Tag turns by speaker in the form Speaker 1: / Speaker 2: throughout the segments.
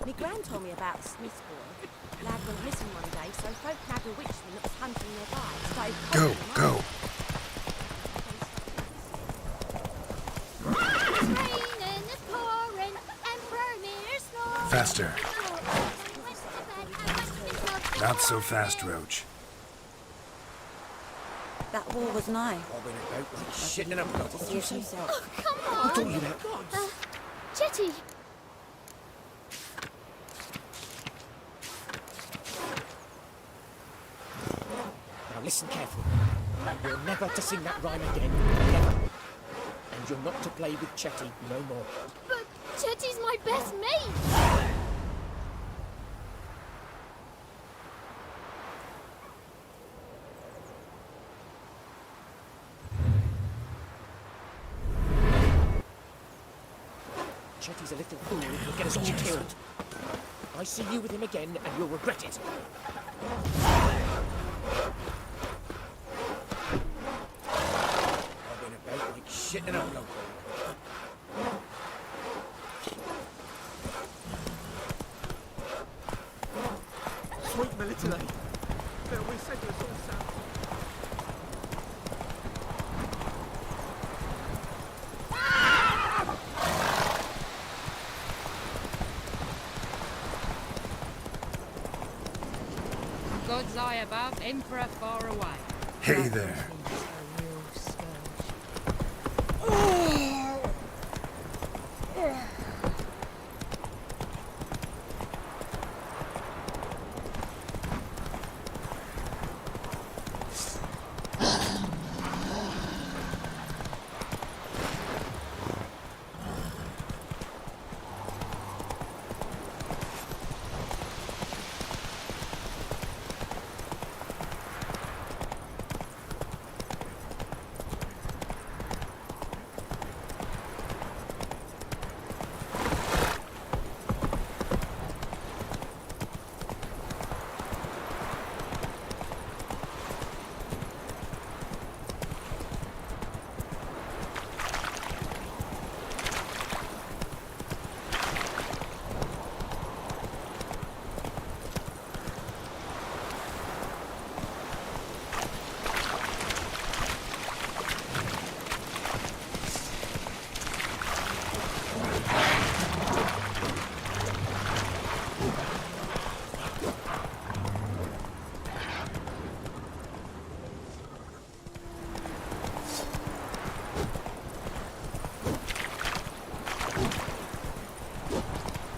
Speaker 1: Me gran told me about Smith's boy. Lad went missing one day, so folk nabbed a witchman that was hunting nearby. Started
Speaker 2: Go, go. Faster. Not so fast, Roach.
Speaker 1: That war was nigh.
Speaker 3: Shit in a block.
Speaker 1: To see it himself.
Speaker 4: Oh, come on!
Speaker 3: I'm talking about.
Speaker 4: Chetty!
Speaker 3: Now listen carefully. You're never to sing that rhyme again. Never. And you're not to play with Chetty no more.
Speaker 4: But Chetty's my best mate!
Speaker 3: Chetty's a little fool who will get us all killed. I see you with him again and you'll regret it. I've been about like shit in a block. Sweet military. We said it was all south.
Speaker 5: God's eye above, Emperor far away.
Speaker 2: Hey there.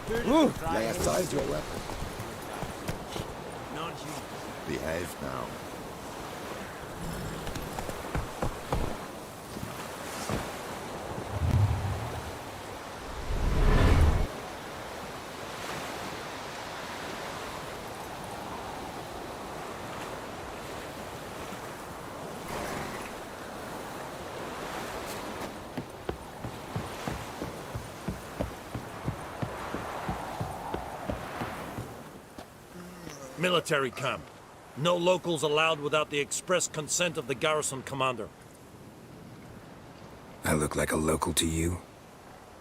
Speaker 3: Lay aside your weapon.
Speaker 6: Behave now.
Speaker 7: Military camp. No locals allowed without the express consent of the garrison commander.
Speaker 2: I look like a local to you?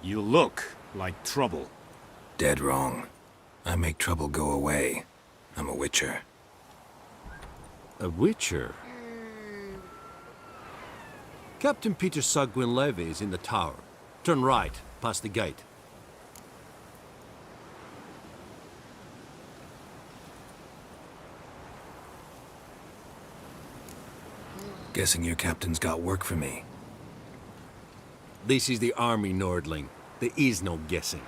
Speaker 8: You look like trouble.
Speaker 2: Dead wrong. I make trouble go away. I'm a witcher.
Speaker 8: A witcher? Captain Peter Sagwin Levy is in the tower. Turn right, past the gate.
Speaker 2: Guessing your captain's got work for me.
Speaker 8: This is the army, Nordling. There is no guessing.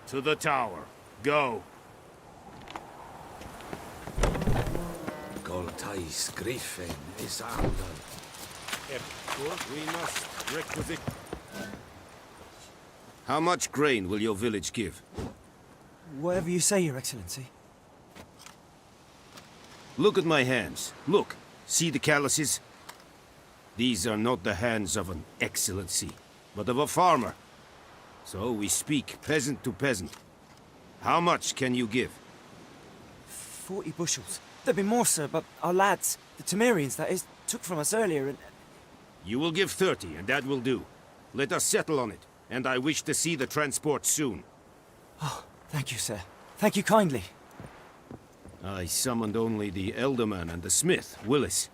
Speaker 9: To the tower. Go.
Speaker 6: Corei3 Griffin is under.
Speaker 9: We must requisite.
Speaker 8: How much grain will your village give?
Speaker 10: Whatever you say, Your Excellency.
Speaker 8: Look at my hands. Look. See the calluses? These are not the hands of an excellency, but of a farmer. So we speak peasant to peasant. How much can you give?
Speaker 10: 40 bushels. There'd be more, sir, but our lads, the Temerians, that is, took from us earlier and...
Speaker 8: You will give 30, and that will do. Let us settle on it, and I wish to see the transport soon.
Speaker 10: Oh, thank you, sir. Thank you kindly.
Speaker 8: I summoned only the Elderman and the smith, Willis.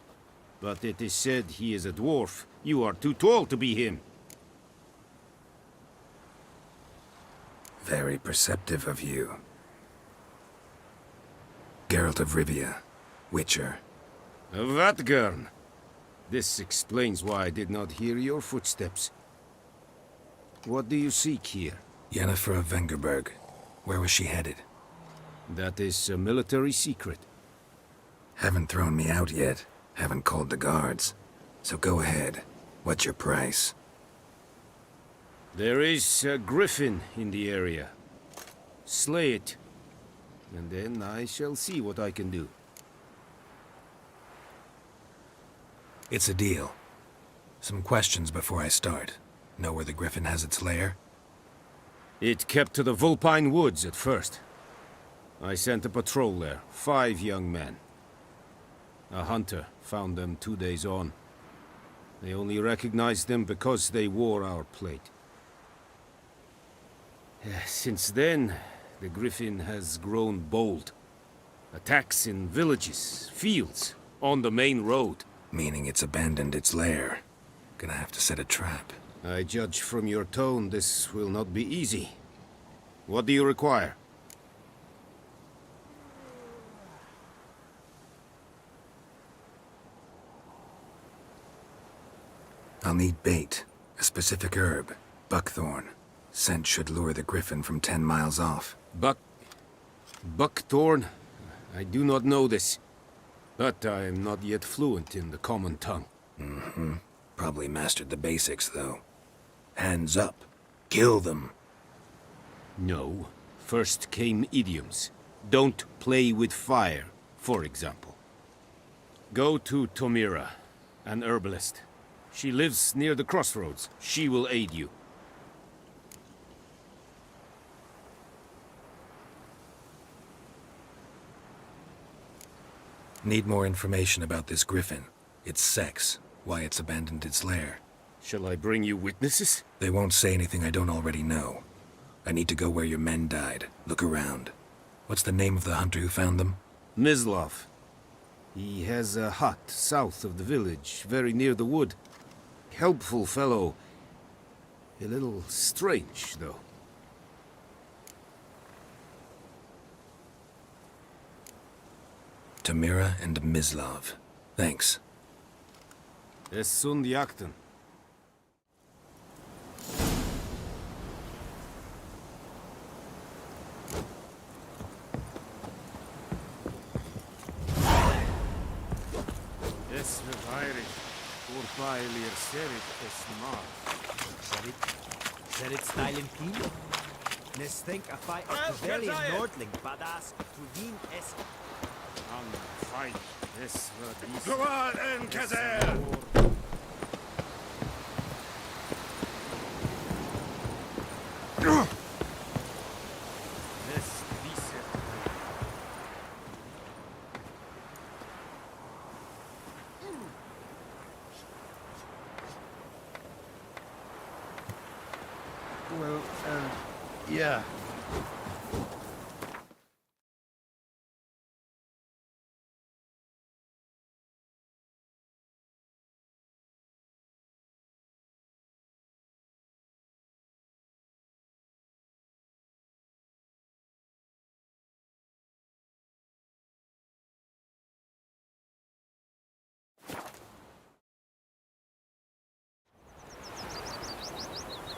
Speaker 8: But it is said he is a dwarf. You are too tall to be him.
Speaker 2: Very perceptive of you. Geralt of Rivia, Witcher.
Speaker 8: Vatgern. This explains why I did not hear your footsteps. What do you seek here?
Speaker 2: Yennefer of Vengerberg. Where was she headed?
Speaker 8: That is a military secret.
Speaker 2: Haven't thrown me out yet. Haven't called the guards. So go ahead. What's your price?
Speaker 8: There is a griffin in the area. Slay it. And then I shall see what I can do.
Speaker 2: It's a deal. Some questions before I start. Know where the griffin has its lair?
Speaker 8: It kept to the Vulpine Woods at first. I sent a patrol there, 5 young men. A hunter found them 2 days on. They only recognized them because they wore our plate. Since then, the griffin has grown bold. Attacks in villages, fields, on the main road.
Speaker 2: Meaning it's abandoned its lair. Gonna have to set a trap.
Speaker 8: I judge from your tone this will not be easy. What do you require?
Speaker 2: I'll need bait, a specific herb, buckthorn. Scent should lure the griffin from 10 miles off.
Speaker 8: Buckthorn? I do not know this. But I am not yet fluent in the common tongue.
Speaker 2: Mm-hmm. Probably mastered the basics, though. Hands up. Kill them.
Speaker 8: No. First came idioms. Don't play with fire, for example. Go to Tomira, an herbalist. She lives near the crossroads. She will aid you.
Speaker 2: Need more information about this griffin. Its sex, why it's abandoned its lair.
Speaker 8: Shall I bring you witnesses?
Speaker 2: They won't say anything I don't already know. I need to go where your men died. Look around. What's the name of the hunter who found them?
Speaker 8: Mislav. He has a hut south of the village, very near the wood. Helpful fellow. A little strange, though.
Speaker 2: Tamira and Mislav. Thanks.
Speaker 8: Es sunt jakten.
Speaker 9: Bailir serit esmar.
Speaker 3: Serit stylen kilo. Nes think a fight of Trevelyan Nordling badass Truvin es.
Speaker 9: Ang fight es verdis.
Speaker 6: Kowal en Kazer!
Speaker 9: Es diset.
Speaker 6: Well, yeah.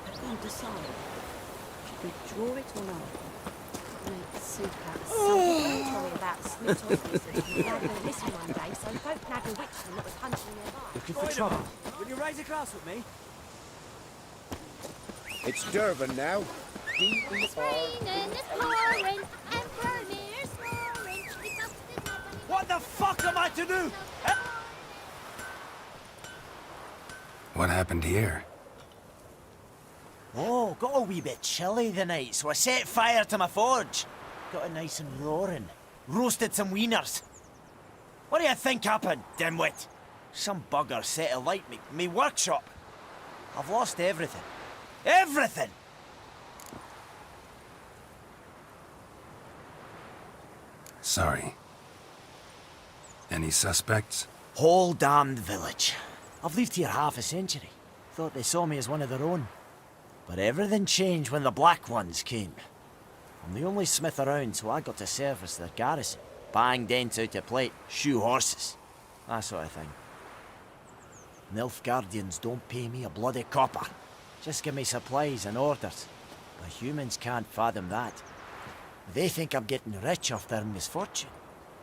Speaker 1: I can't decide. Should we draw it or not? Make soup out of something. Don't tell me about Smith recently. My dad went missing one day, so folk nagged a witchman that was hunting nearby.
Speaker 10: Looking for trouble? Will you raise a glass with me?
Speaker 6: It's Durban now.
Speaker 4: It's raining, it's pouring, Emperor Lear's roaring. It's up to the top and he
Speaker 10: What the fuck am I to do?
Speaker 2: What happened here?
Speaker 10: Oh, got a wee bit chilly the night, so I set fire to my forge. Got it nice and roaring. Roasted some wieners. What do you think happened, dimwit? Some bugger set alight me workshop. I've lost everything. Everything!
Speaker 2: Sorry. Any suspects?
Speaker 10: Whole damned village. I've lived here half a century. Thought they saw me as one of their own. But everything changed when the Black Ones came. I'm the only smith around, so I got to service their garrison. Bang dents out of plate, shoe horses. That sort of thing. Nilfgaardians don't pay me a bloody copper. Just give me supplies and orders. The humans can't fathom that. They think I'm getting rich off their misfortune.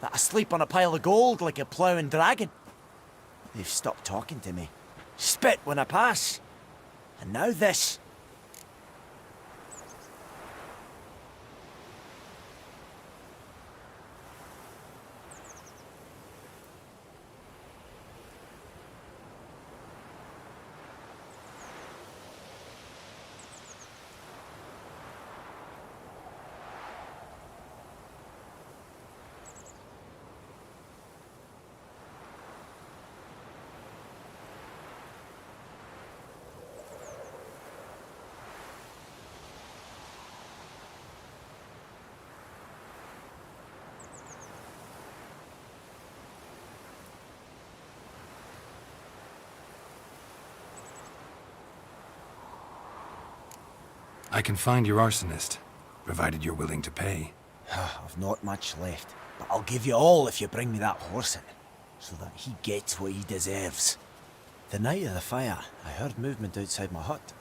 Speaker 10: That I sleep on a pile of gold like a ploughing dragon. They've stopped talking to me. Spit when I pass. And now this.
Speaker 2: I can find your arsonist, provided you're willing to pay.
Speaker 10: I've not much left, but I'll give you all if you bring me that horse in, so that he gets what he deserves. The night of the fire, I heard movement outside my hut.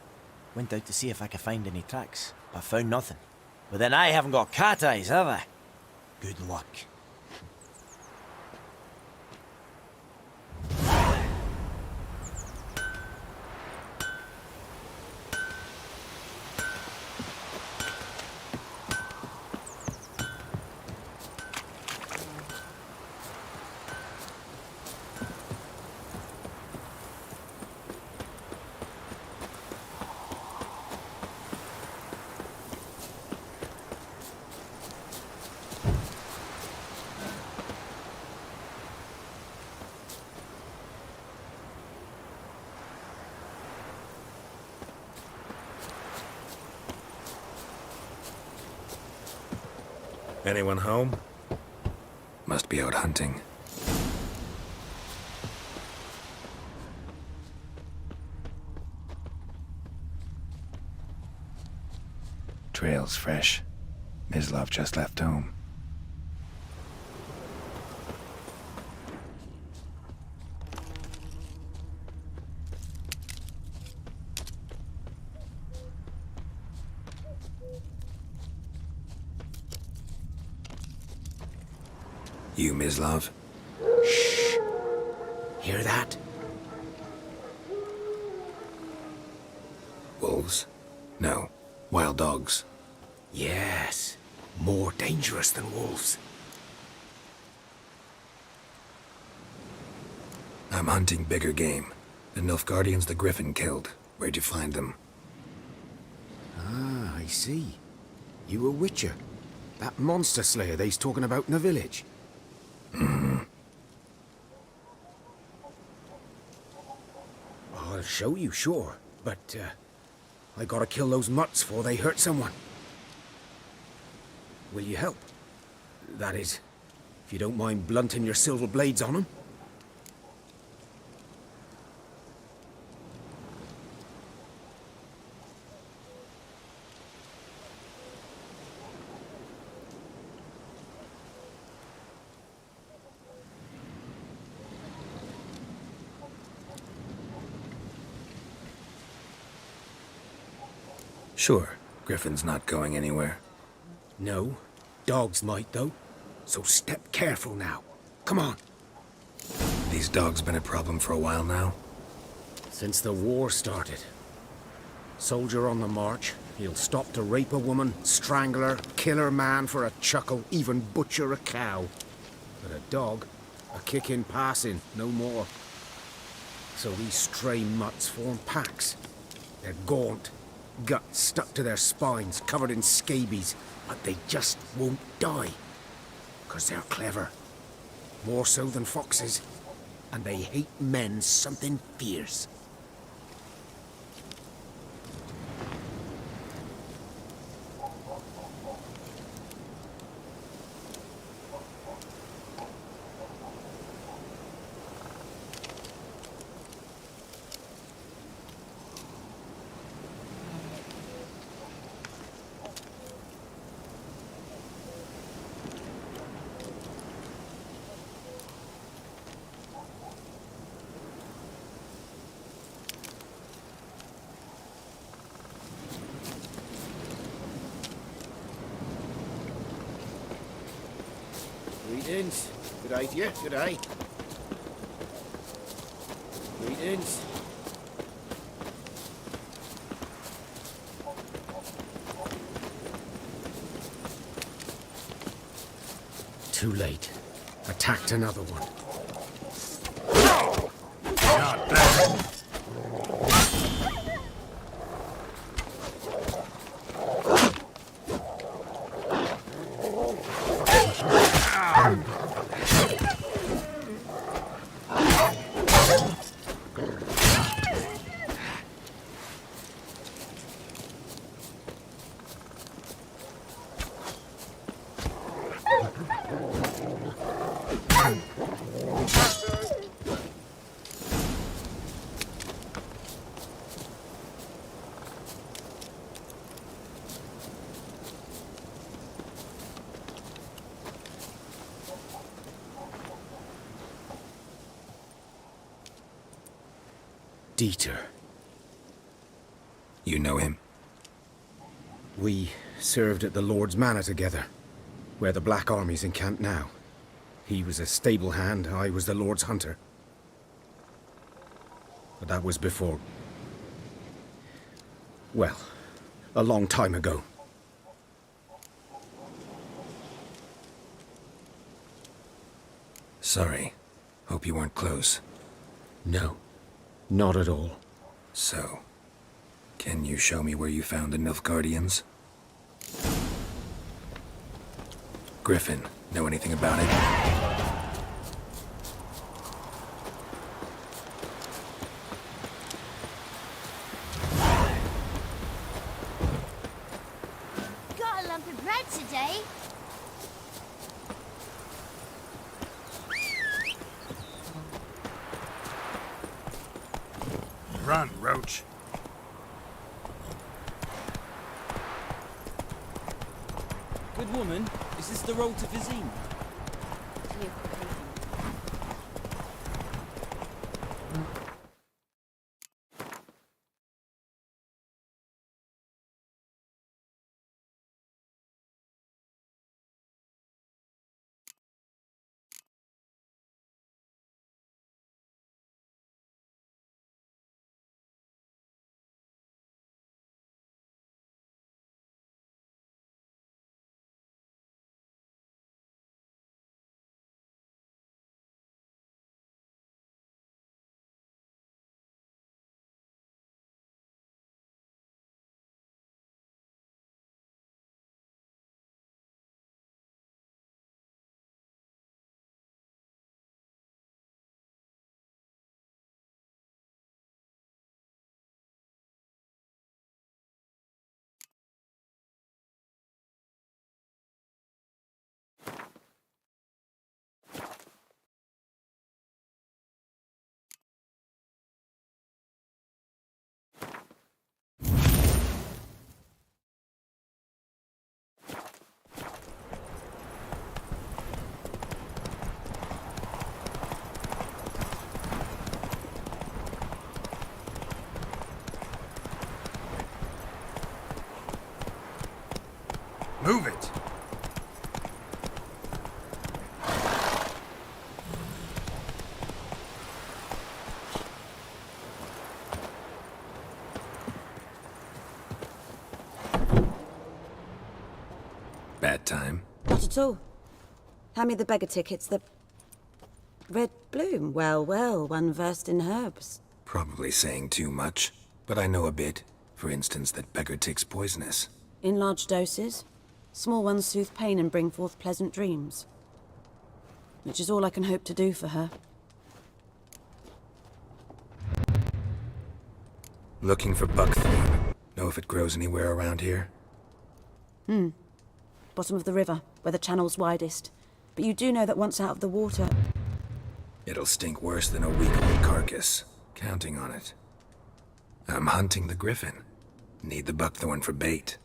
Speaker 10: Went out to see if I could find any tracks, but found nothing. But then I haven't got cat eyes, have I? Good luck.
Speaker 2: Anyone home? Must be out hunting. Trail's fresh. Mislav just left home. You, Mislav?
Speaker 10: Hear that?
Speaker 2: wolves? No, wild dogs.
Speaker 3: Yes, more dangerous than wolves.
Speaker 2: I'm hunting bigger game. The Nilfgaardians the Griffin killed. Where'd you find them?
Speaker 3: Ah, I see. You a witcher. That monster slayer they's talking about in the village. I'll show you, sure. But, I gotta kill those mutts before they hurt someone. Will you help? That is, if you don't mind blunting your silver blades on them.
Speaker 2: Sure, Griffin's not going anywhere.
Speaker 3: No, dogs might though. So step careful now. Come on.
Speaker 2: These dogs been a problem for a while now?
Speaker 3: Since the war started. Soldier on the march, he'll stop to rape a woman, strangle her, kill her man for a chuckle, even butcher a cow. But a dog, a kick in passing, no more. So these stray mutts form packs. They're gaunt, guts stuck to their spines, covered in scabies, but they just won't die. 'Cause they're clever. More so than foxes. And they hate men something fierce. Greetings. Good day to you. Good day. Greetings. Too late. Attacked another one.
Speaker 6: Not bad.
Speaker 3: Dieter.
Speaker 2: You know him?
Speaker 3: We served at the Lord's Manor together, where the Black Army's encamped now. He was a stable hand, I was the Lord's hunter. But that was before... well, a long time ago.
Speaker 2: Sorry. Hope you weren't close.
Speaker 3: No, not at all.
Speaker 2: So, can you show me where you found the Nilfgaardians? Griffin, know anything about it?
Speaker 4: Got a lump of bread today.
Speaker 6: Run, Roach.
Speaker 11: Good woman, is this the road to Vizima?
Speaker 6: Move it.
Speaker 2: Bad time?
Speaker 1: Not at all. Hand me the beggar tickets, the... Red bloom. Well, well, one versed in herbs.
Speaker 2: Probably saying too much, but I know a bit. For instance, that beggar tick's poisonous.
Speaker 1: In large doses. Small ones soothe pain and bring forth pleasant dreams. Which is all I can hope to do for her.
Speaker 2: Looking for buckthorn. Know if it grows anywhere around here?
Speaker 1: Bottom of the river, where the channel's widest. But you do know that once out of the water...
Speaker 2: It'll stink worse than a week-old carcass. Counting on it. I'm hunting the griffin. Need the buckthorn for bait.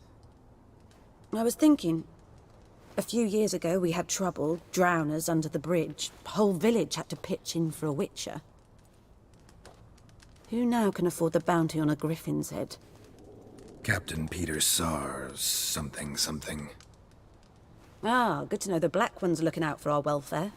Speaker 1: I was thinking... A few years ago we had trouble, drowners under the bridge. The whole village had to pitch in for a witcher. Who now can afford the bounty on a griffin's head?
Speaker 2: Captain Peter Sars, something.
Speaker 1: Ah, good to know the Black Ones are looking out for our welfare.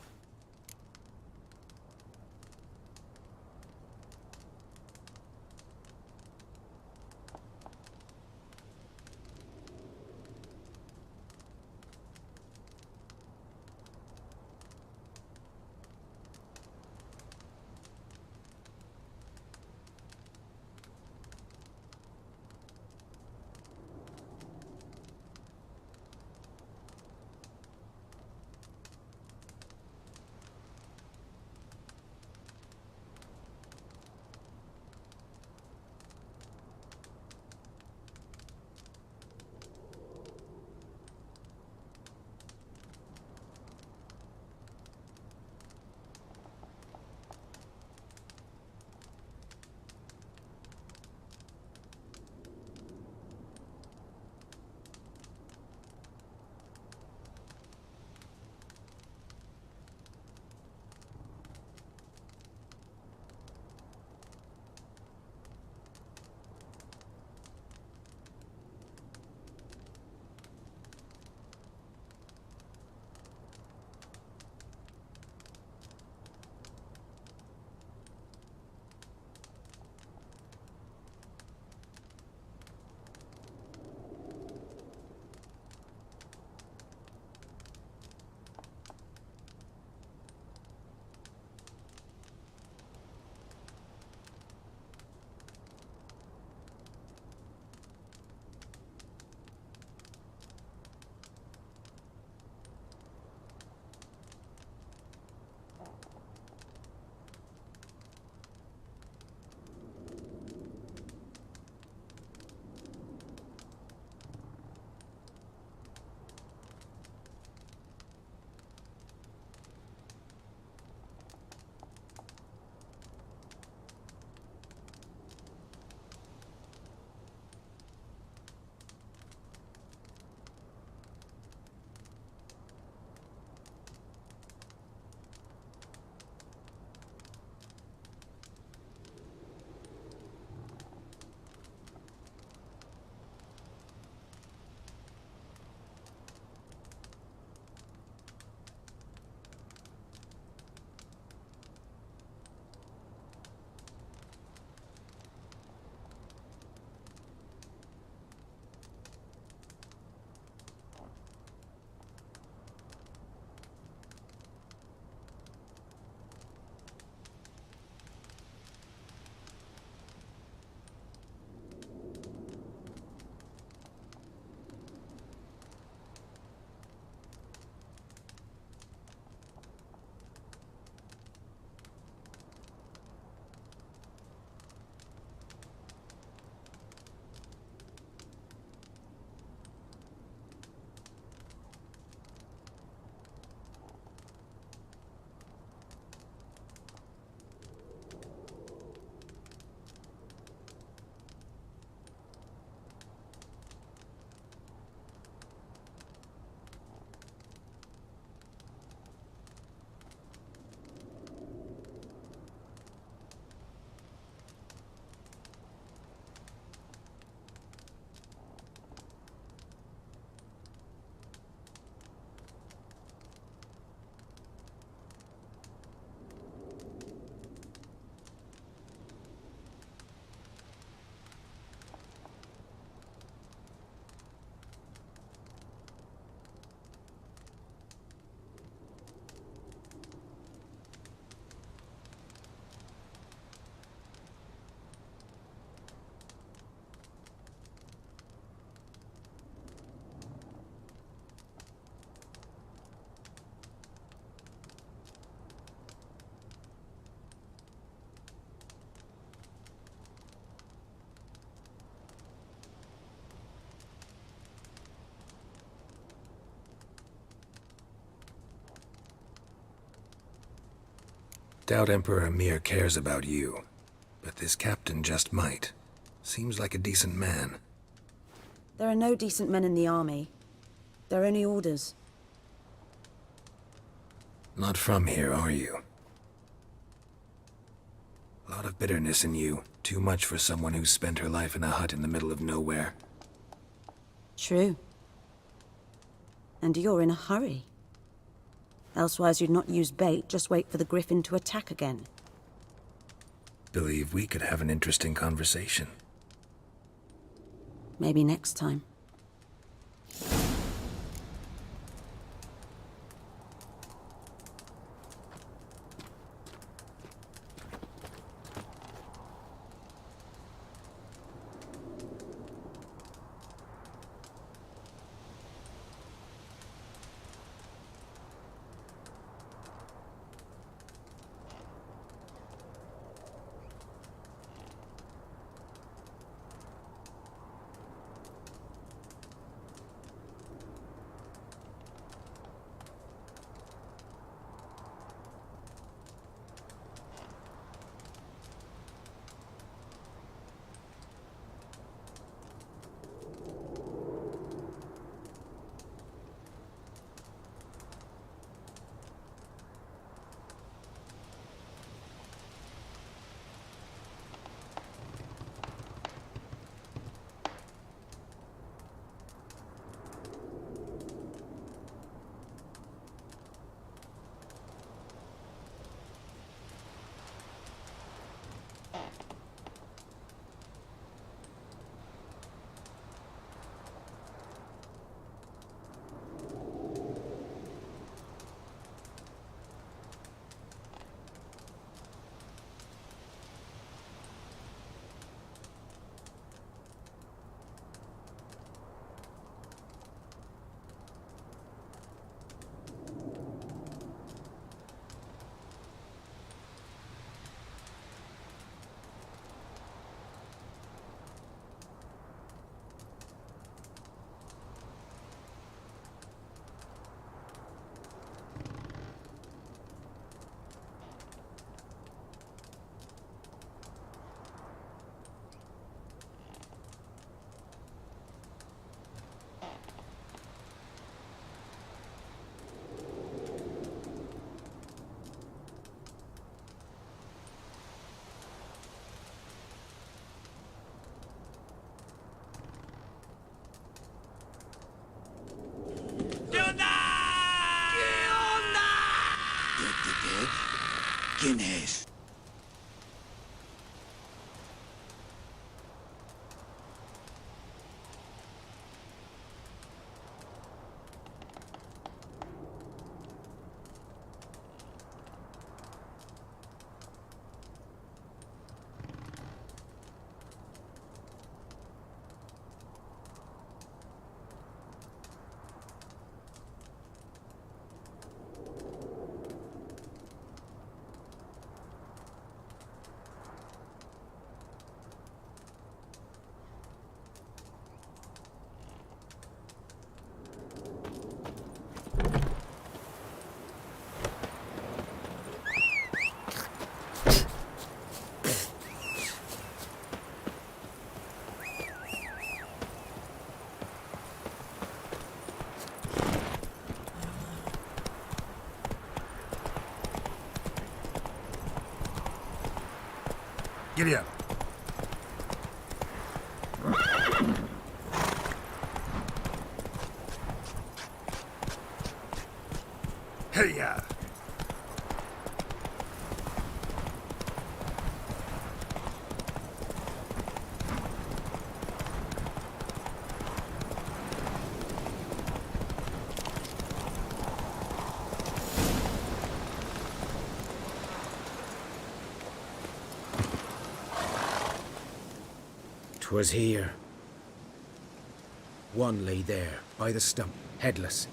Speaker 2: Doubt Emperor Amir cares about you, but this captain just might. Seems like a decent man.
Speaker 1: There are no decent men in the army. They're only orders.
Speaker 2: Not from here, are you? A lot of bitterness in you. Too much for someone who's spent her life in a hut in the middle of nowhere.
Speaker 1: True. And you're in a hurry. Elsewise you'd not use bait, just wait for the griffin to attack again.
Speaker 2: Believe we could have an interesting conversation.
Speaker 1: Maybe next time.
Speaker 6: ¿Quién es? Giddy up. Hey-ya!
Speaker 3: "'Twas here. One lay there, by the stump, headless.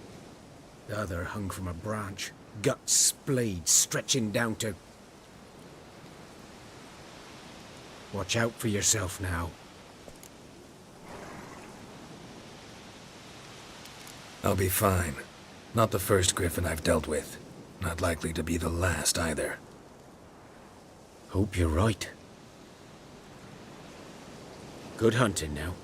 Speaker 3: The other hung from a branch, guts splayed, stretching down to... Watch out for yourself now."
Speaker 2: I'll be fine. Not the first griffin I've dealt with. Not likely to be the last either.
Speaker 3: Hope you're right. Good hunting now.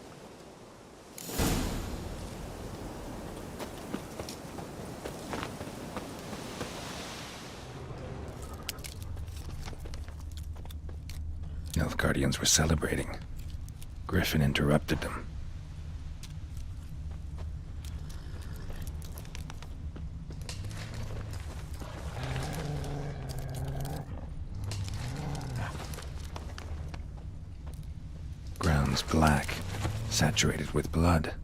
Speaker 2: Nilfgaardians were celebrating. Griffin interrupted them. Ground's black, saturated with blood.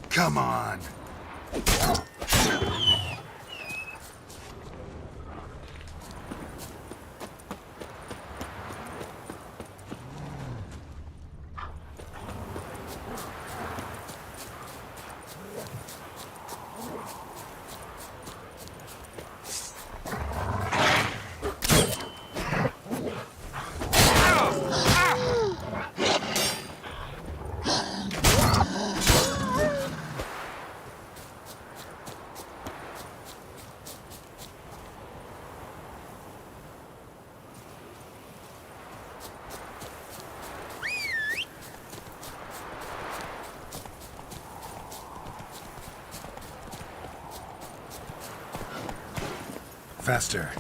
Speaker 6: Come on.
Speaker 2: Faster.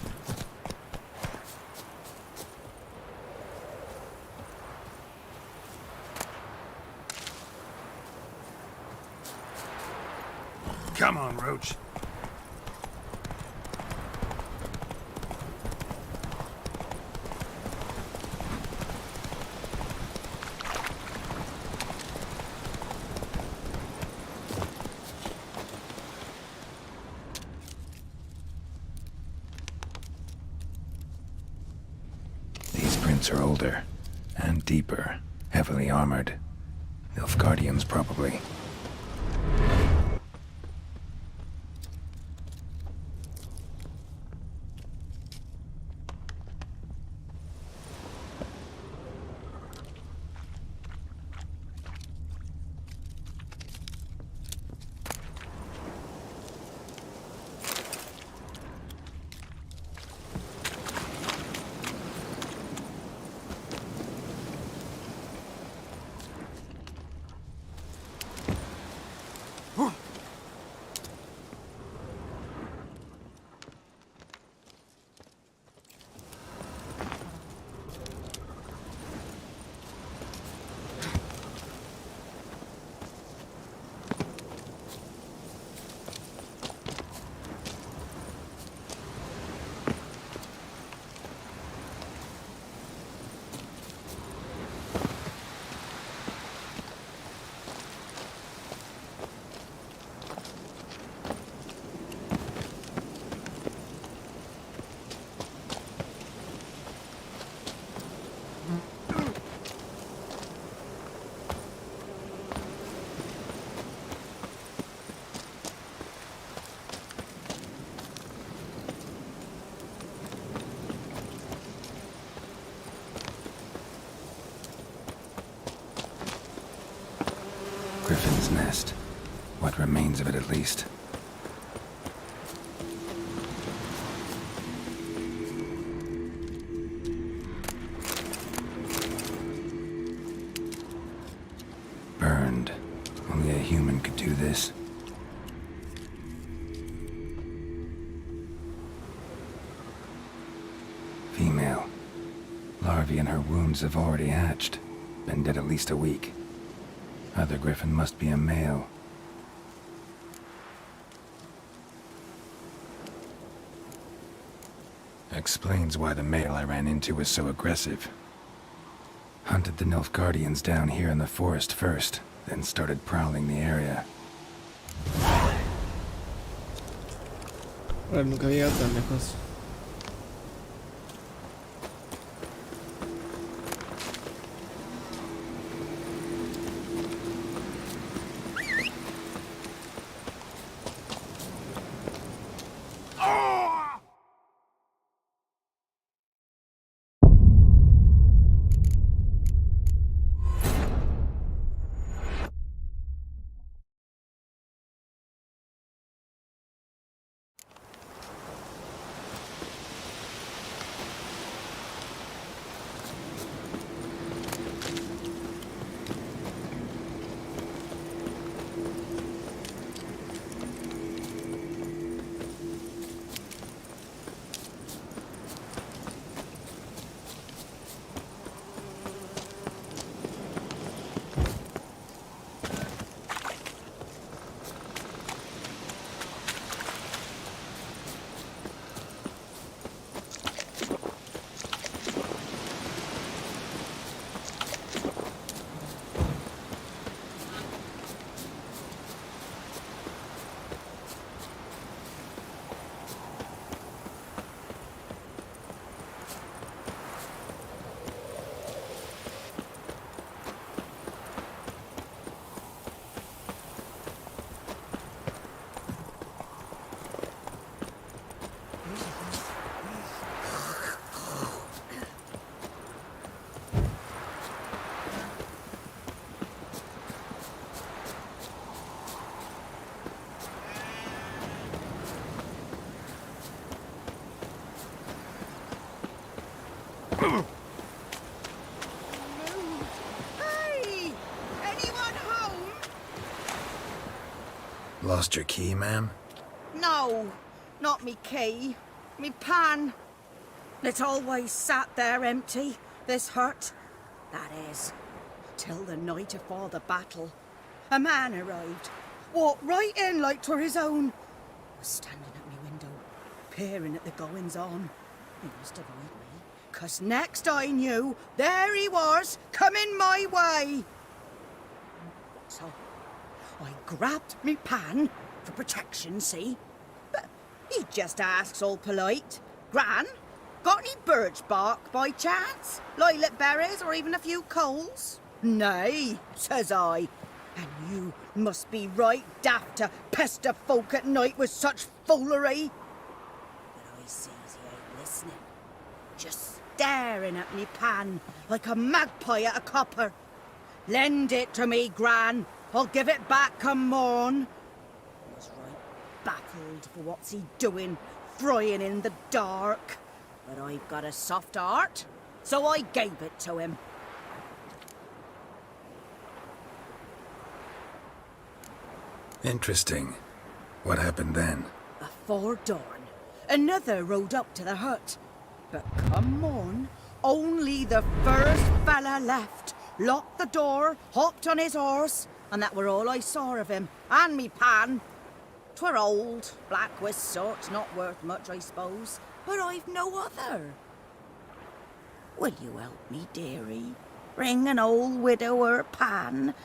Speaker 6: Come on, Roach.
Speaker 2: These prints are older and deeper, heavily armored. Nilfgaardians, probably. Griffin's nest. What remains of it, at least. Burned. Only a human could do this. Female. Larvae in her wounds have already hatched. Been dead at least a week. Other griffin must be a male. Explains why the male I ran into was so aggressive. Hunted the Nilfgaardians down here in the forest first, then started prowling the area.
Speaker 12: Ora, nunca había llegado tan lejos.
Speaker 1: Hey! Anyone home?
Speaker 2: Lost your key, ma'am?
Speaker 1: No, not me key. Me pan. It always sat there empty, this hut. That is, till the night afore the battle. A man arrived, walked right in like 'twere his own. Was standing at me window, peering at the goings-on. He must have eyed me, 'cause next I knew, there he was, coming my way. So, I grabbed me pan, for protection, see? But he just asks all polite, Gran, got any birch bark by chance? Lilac berries or even a few coals? Nay, says I. And you must be right daft to pester folk at night with such foolery. But I sees he ain't listening. Just staring at me pan like a magpie at a copper. Lend it to me, Gran. I'll give it back come morn. I was right baffled for what's he doing, frying in the dark. But I've got a soft heart, so I gave it to him.
Speaker 2: Interesting. What happened then?
Speaker 1: Afore dawn, another rode up to the hut. But come morn, only the first fella left, locked the door, hopped on his horse, and that were all I saw of him, and me pan. 'Twere old, black with sort, not worth much, I suppose, but I've no other. Will you help me, dearie? Bring an old widower pan.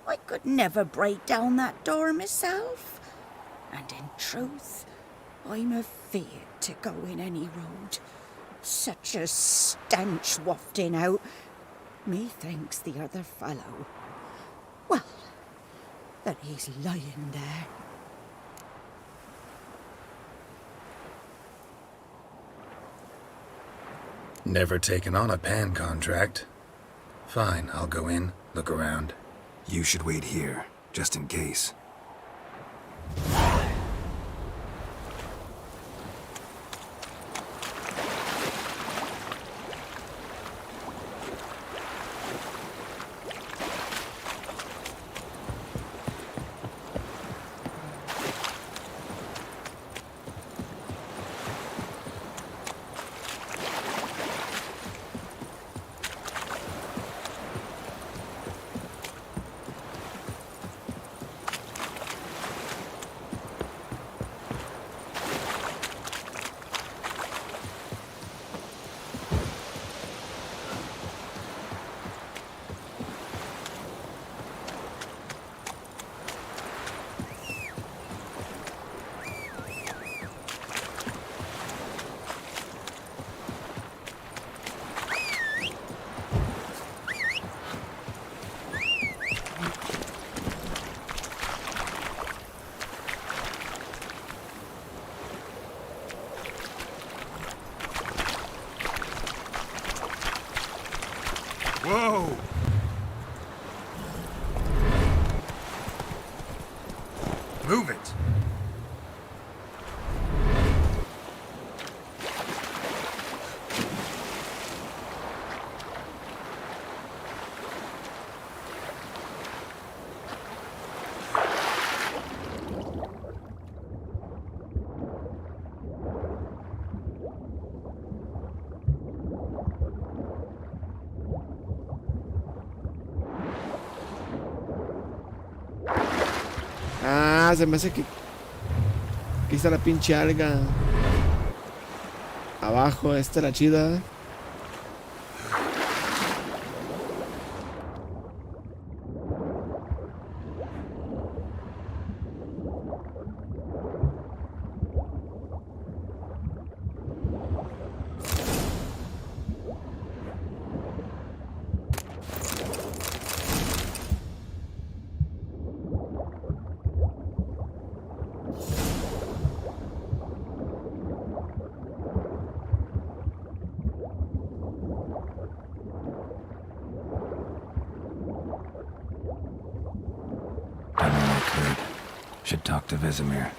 Speaker 1: I could never break down that door myself. And in truth, I'm afeard to go in any road. Such a stench wafting out. Methinks the other fellow, well, that he's lying there.
Speaker 2: Never taken on a pan contract. Fine, I'll go in, look around. You should wait here, just in case.
Speaker 6: Whoa! Move it!
Speaker 12: Ah, se me hace que aquí está la pinche alga. Abajo, esta es la chida.
Speaker 2: Should talk to Vesemir.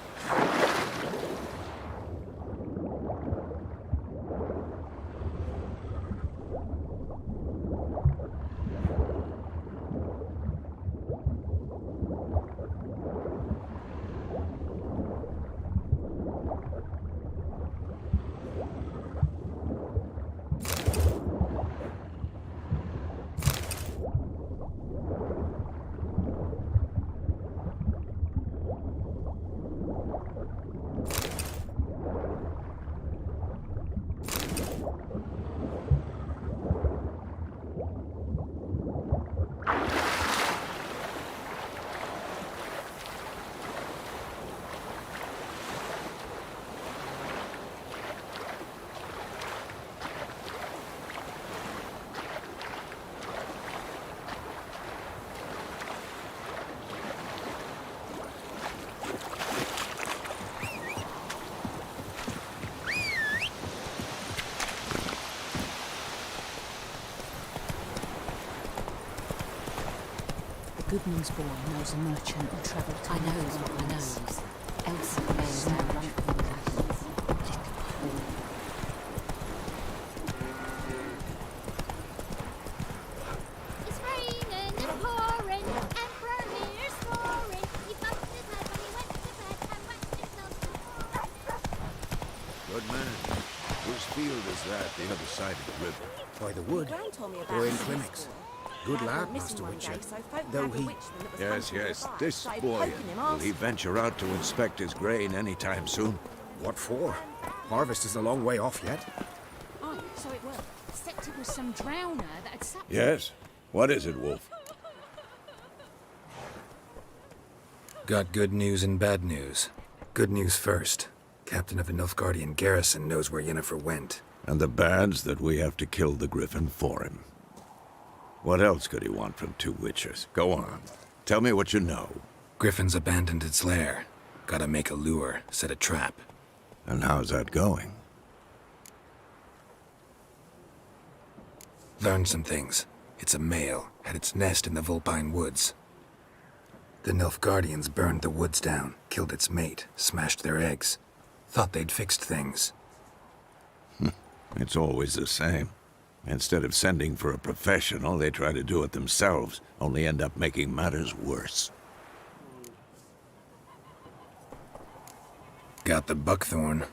Speaker 1: Goodman's boy knows a merchant who travelled to I know what he knows. Elsie bears our rank for the
Speaker 4: It's raining and pouring, Emperor Lear's snoring. He bumped his head when he went to bed and whacked himself before.
Speaker 13: Good man. Whose field is that, the other side of the river?
Speaker 3: By the wood.
Speaker 1: Gran told me about
Speaker 3: Or in
Speaker 1: his
Speaker 3: clinics.
Speaker 1: school.
Speaker 3: Good
Speaker 1: Lad
Speaker 3: lad,
Speaker 1: went missing
Speaker 3: Master
Speaker 1: one
Speaker 3: Witcher.
Speaker 1: day, so folk
Speaker 3: Though
Speaker 1: had a
Speaker 3: he...
Speaker 1: witchman that was
Speaker 13: Yes,
Speaker 1: hunting
Speaker 13: yes.
Speaker 1: the
Speaker 13: This
Speaker 1: started
Speaker 13: boy,
Speaker 1: poking him,
Speaker 13: will he venture out to inspect his grain anytime soon?
Speaker 3: What for? Harvest is a long way off yet.
Speaker 5: Oh, so it was. Except it was some drowner that had sapped.
Speaker 13: Yes. What is it, Wolf?
Speaker 2: Got good news and bad news. Good news first. Captain of the Nilfgaardian garrison knows where Yennefer went.
Speaker 13: And the bad's that we have to kill the Griffin for him. What else could he want from two witchers? Go on. Tell me what you know.
Speaker 2: Griffin's abandoned its lair. Gotta make a lure, set a trap.
Speaker 13: And how's that going?
Speaker 2: Learned some things. It's a male, had its nest in the Vulpine Woods. The Nilfgaardians burned the woods down, killed its mate, smashed their eggs. Thought they'd fixed things.
Speaker 13: It's always the same. Instead of sending for a professional, they try to do it themselves, only end up making matters worse.
Speaker 2: Got the buckthorn.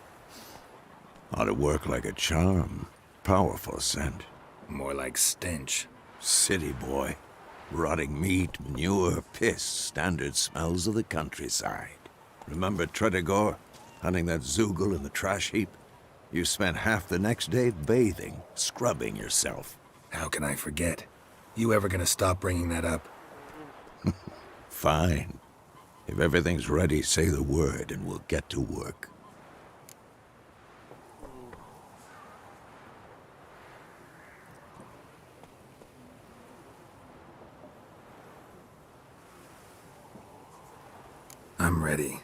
Speaker 13: Ought to work like a charm. Powerful scent.
Speaker 2: More like stench.
Speaker 13: City boy. Rotting meat, manure, piss, standard smells of the countryside. Remember Tredegor? Hunting that Zoogle in the trash heap? You spent half the next day bathing, scrubbing yourself.
Speaker 2: How can I forget? You ever gonna stop bringing that up?
Speaker 13: Fine. If everything's ready, say the word and we'll get to work.
Speaker 2: I'm ready.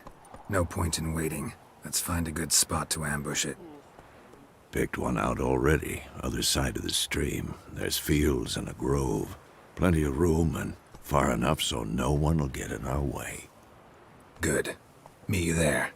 Speaker 2: No point in waiting. Let's find a good spot to ambush it.
Speaker 13: Picked one out already, other side of the stream. There's fields and a grove. Plenty of room and far enough so no one will get in our way.
Speaker 2: Good. Meet you there.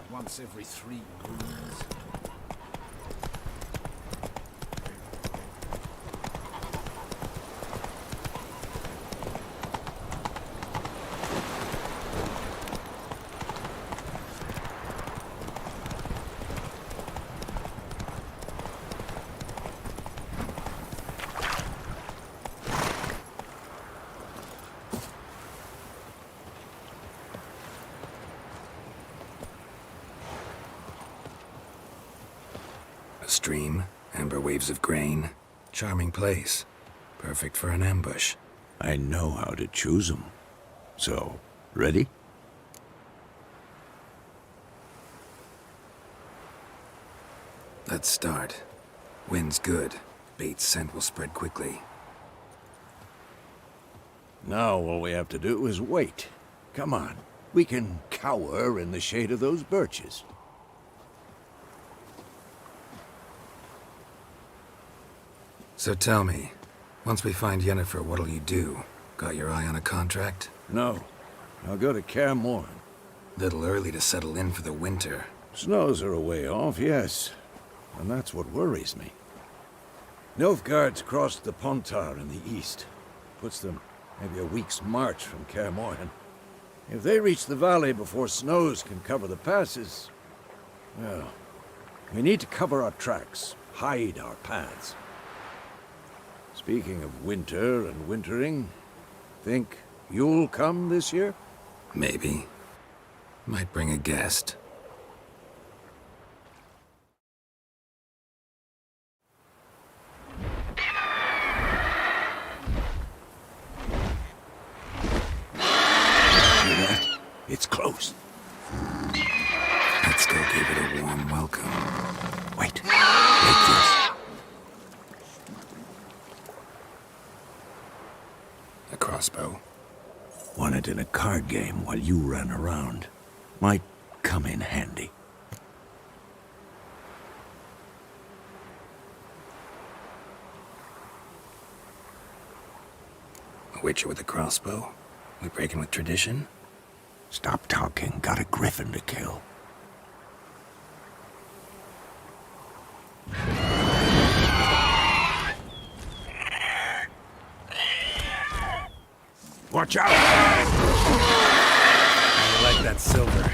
Speaker 3: Once every 3 moons.
Speaker 2: A stream, amber waves of grain. Charming place. Perfect for an ambush.
Speaker 13: I know how to choose 'em. So, ready?
Speaker 2: Let's start. Wind's good. Bait's scent will spread quickly.
Speaker 13: Now all we have to do is wait. Come on. We can cower in the shade of those birches.
Speaker 2: So tell me, once we find Yennefer, what'll you do? Got your eye on a contract?
Speaker 13: No. I'll go to Kaer Morhen.
Speaker 2: Little early to settle in for the winter.
Speaker 13: Snows are a way off, yes. And that's what worries me. Nilfgaard's crossed the Pontar in the east. Puts them maybe a week's march from Kaer Morhen. If they reach the valley before snows can cover the passes, well, we need to cover our tracks, hide our paths. Speaking of winter and wintering, think you'll come this year?
Speaker 2: Maybe. Might bring a guest.
Speaker 13: It's close.
Speaker 2: Let's go give it a warm welcome.
Speaker 13: Wait. Like this.
Speaker 2: A crossbow.
Speaker 13: One opponent in a card game while you ran around might come in handy.
Speaker 2: A witcher with a crossbow? We breaking with tradition?
Speaker 13: Stop talking. Got a griffin to kill. Watch out!
Speaker 2: I like that silver.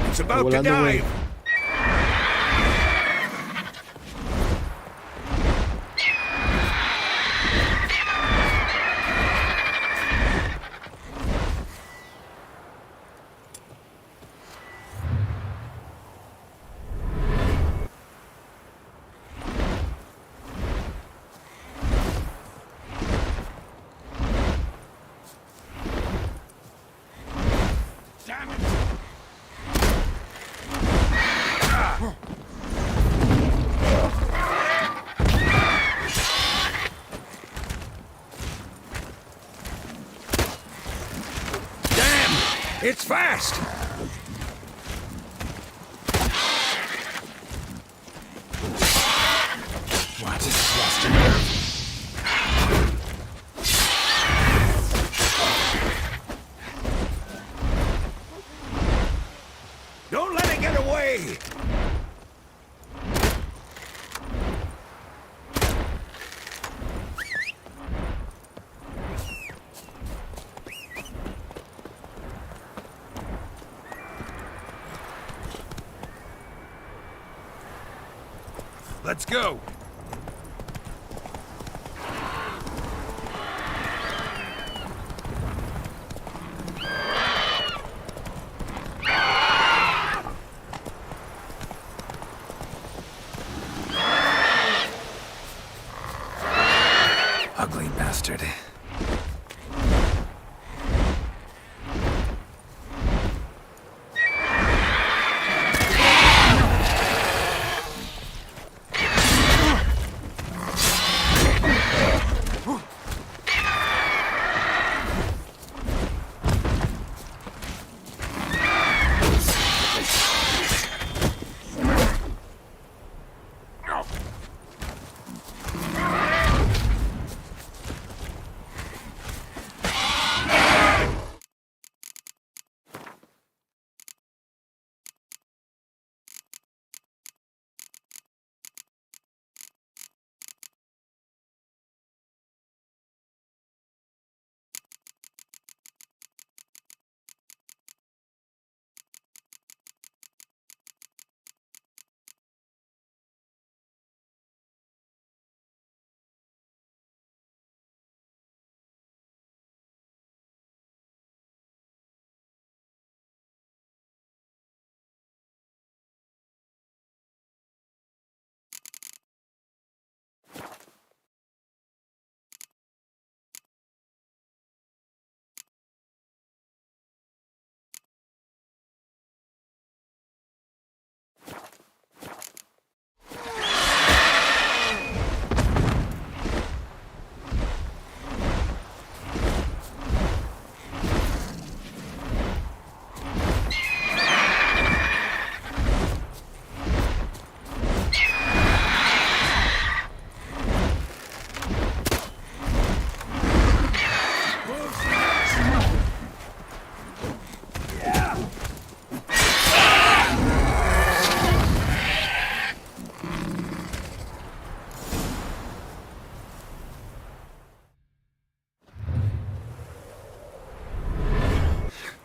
Speaker 13: It's about to dive! It's fast!
Speaker 2: What? Lost your nerve?
Speaker 13: Don't let it get away!
Speaker 6: Let's go!
Speaker 2: Ugly bastard.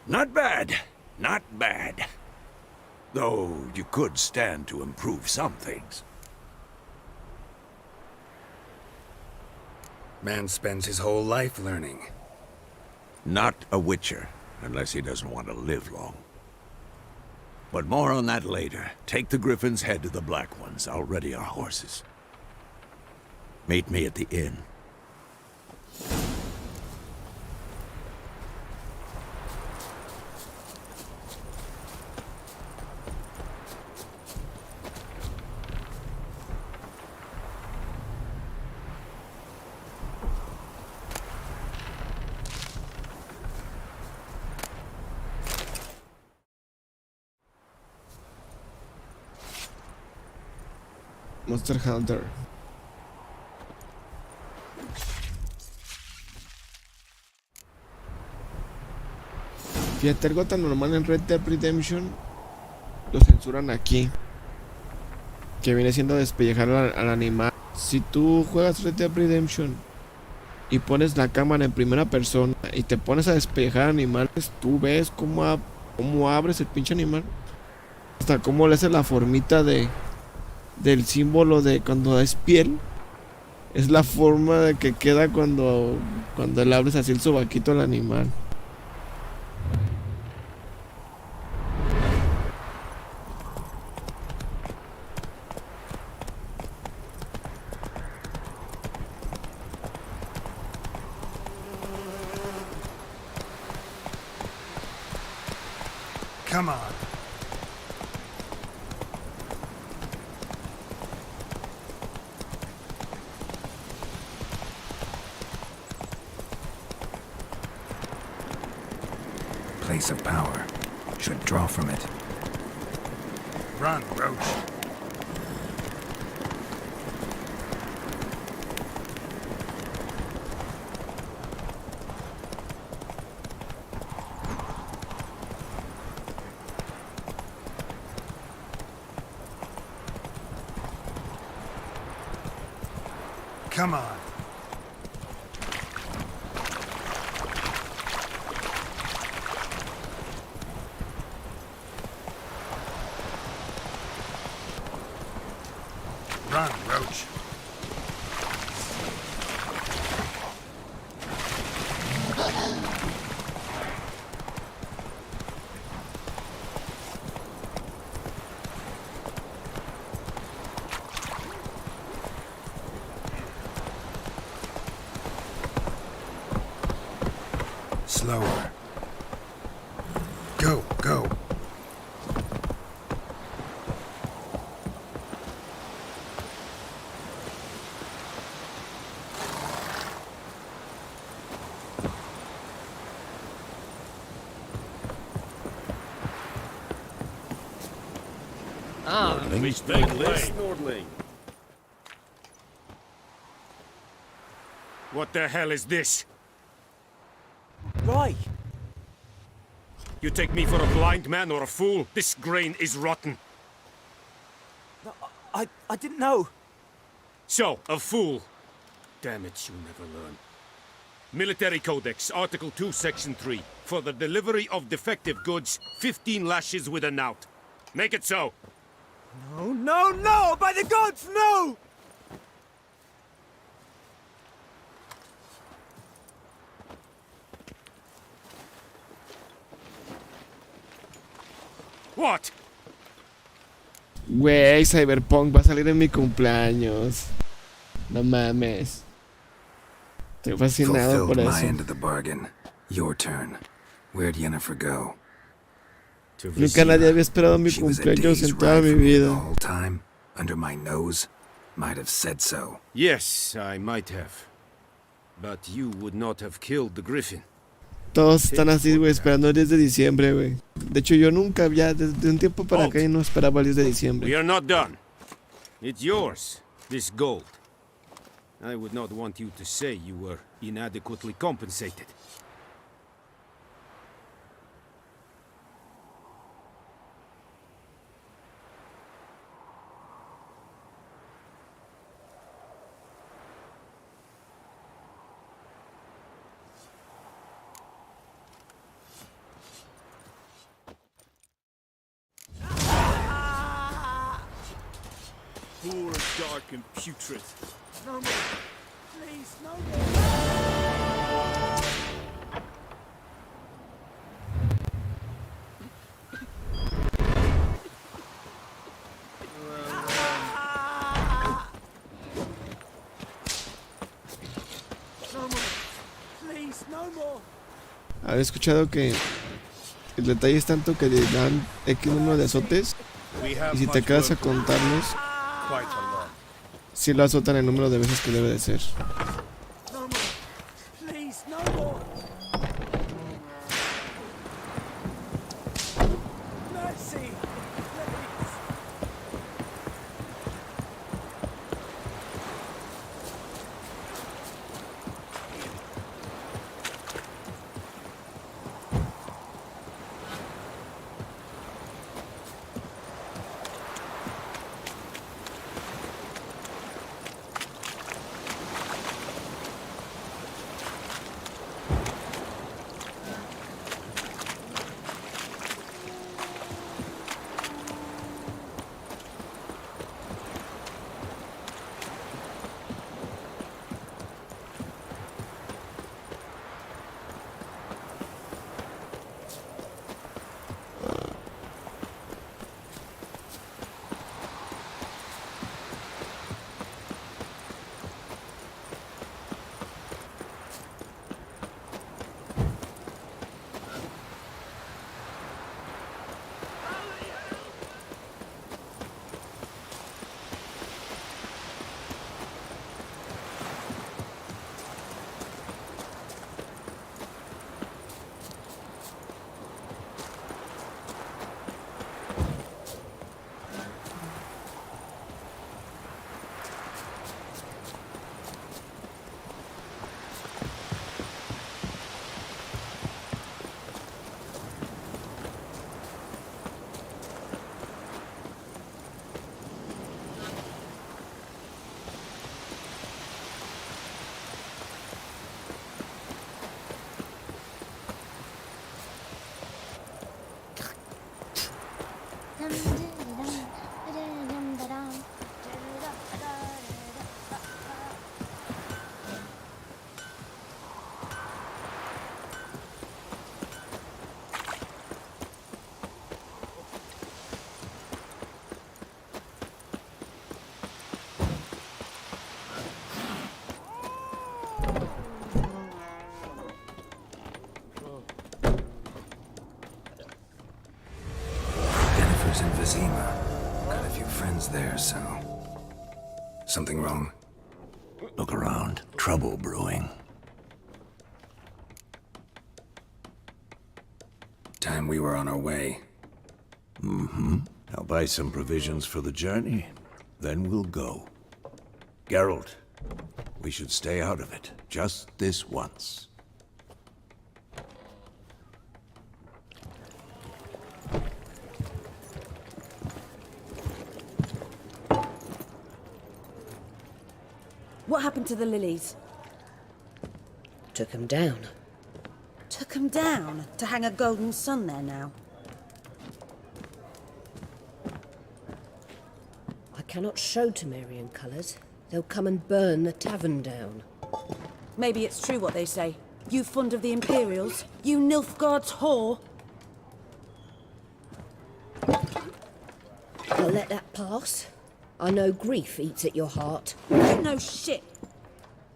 Speaker 13: Not bad. Not bad. Though you could stand to improve some things.
Speaker 2: Man spends his whole life learning.
Speaker 13: Not a witcher, unless he doesn't want to live long. But more on that later. Take the griffin's head to the Black Ones. I'll ready our horses. Meet me at the inn.
Speaker 12: Monster Hunter. Fíjate, algo tan normal en Red Dead Redemption lo censuran aquí, que viene siendo despellejar al animal. Si tú juegas Red Dead Redemption y pones la cámara en primera persona y te pones a despellejar animales, tú ves cómo abres el pinche animal, hasta cómo le hace la formita del símbolo de cuando es piel. Es la forma de que queda cuando le abres así el sobaquito al animal.
Speaker 6: Come on.
Speaker 2: Place of power. Should draw from it.
Speaker 6: Run, Roach. Come on. Run, Roach. Slower. Go, go.
Speaker 8: Nordling. What the hell is this?
Speaker 10: Roy!
Speaker 8: You take me for a blind man or a fool? This grain is rotten.
Speaker 10: I didn't know.
Speaker 8: So, a fool. Damn it, you never learn. Military Codex, Article 2, Section 3. For the delivery of defective goods, 15 lashes with a knout. Make it so.
Speaker 10: No, no, no! By the gods, no!
Speaker 8: What?
Speaker 12: Güey, Cyberpunk va a salir en mi cumpleaños. No mames. Estoy fascinado por
Speaker 2: Fulfilled my
Speaker 12: eso.
Speaker 2: end of the bargain. Your turn. Where'd Yennefer go?
Speaker 12: Nunca nadie había esperado mi
Speaker 2: She was a
Speaker 12: cumpleaños
Speaker 2: day's
Speaker 12: en toda
Speaker 2: ride
Speaker 12: mi
Speaker 2: from here the
Speaker 12: vida.
Speaker 2: whole time, under my nose. Might have said so.
Speaker 8: Yes, I might have. But you would not have killed the griffin.
Speaker 12: Todos están así, güey, esperando el 10 de diciembre, güey. De hecho, yo nunca había, desde un tiempo para acá, no esperaba el 10 de diciembre.
Speaker 8: We are not done. It's yours, this gold. I would not want you to say you were inadequately compensated.
Speaker 9: Poor, dark, and putrid.
Speaker 10: No more. Please, no more. No more. Please, no more.
Speaker 12: Había escuchado que el detalle es tanto que le dan X número de azotes y si te quedas a contarlos, si lo azotan el número de veces que debe de ser.
Speaker 10: No more. Please, no more. Mercy. Please.
Speaker 2: one's there, so... Something wrong?
Speaker 13: Look around. Trouble brewing.
Speaker 2: Time we were on our way.
Speaker 13: Mm-hmm. I'll buy some provisions for the journey, then we'll go. Geralt, we should stay out of it, just this once.
Speaker 1: What happened to the lilies?
Speaker 14: Took 'em down.
Speaker 1: Took 'em down to hang a golden sun there now.
Speaker 14: I cannot show Temerian colours. They'll come and burn the tavern down.
Speaker 1: Maybe it's true what they say. You fond of the Imperials? You Nilfgaard's whore?
Speaker 14: I'll let that pass. I know grief eats at your heart.
Speaker 1: You know shit.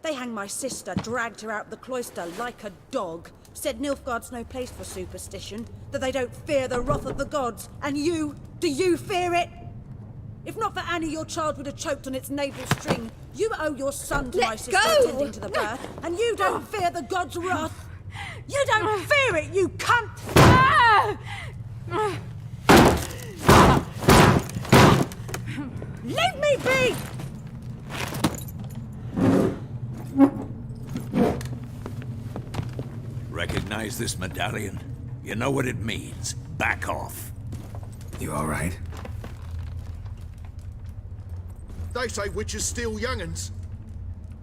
Speaker 1: They hanged my sister, dragged her out the cloister like a dog. Said Nilfgaard's no place for superstition, that they don't fear the wrath of the gods. And you, do you fear it? If not for Annie, your child would have choked on its navel string. You owe your son to my sister attending to the birth, and you don't fear the gods' wrath. You don't fear it, you cunt! Leave me be!
Speaker 13: Recognize this medallion? You know what it means. Back off.
Speaker 2: You all right?
Speaker 3: They say witches steal young'uns.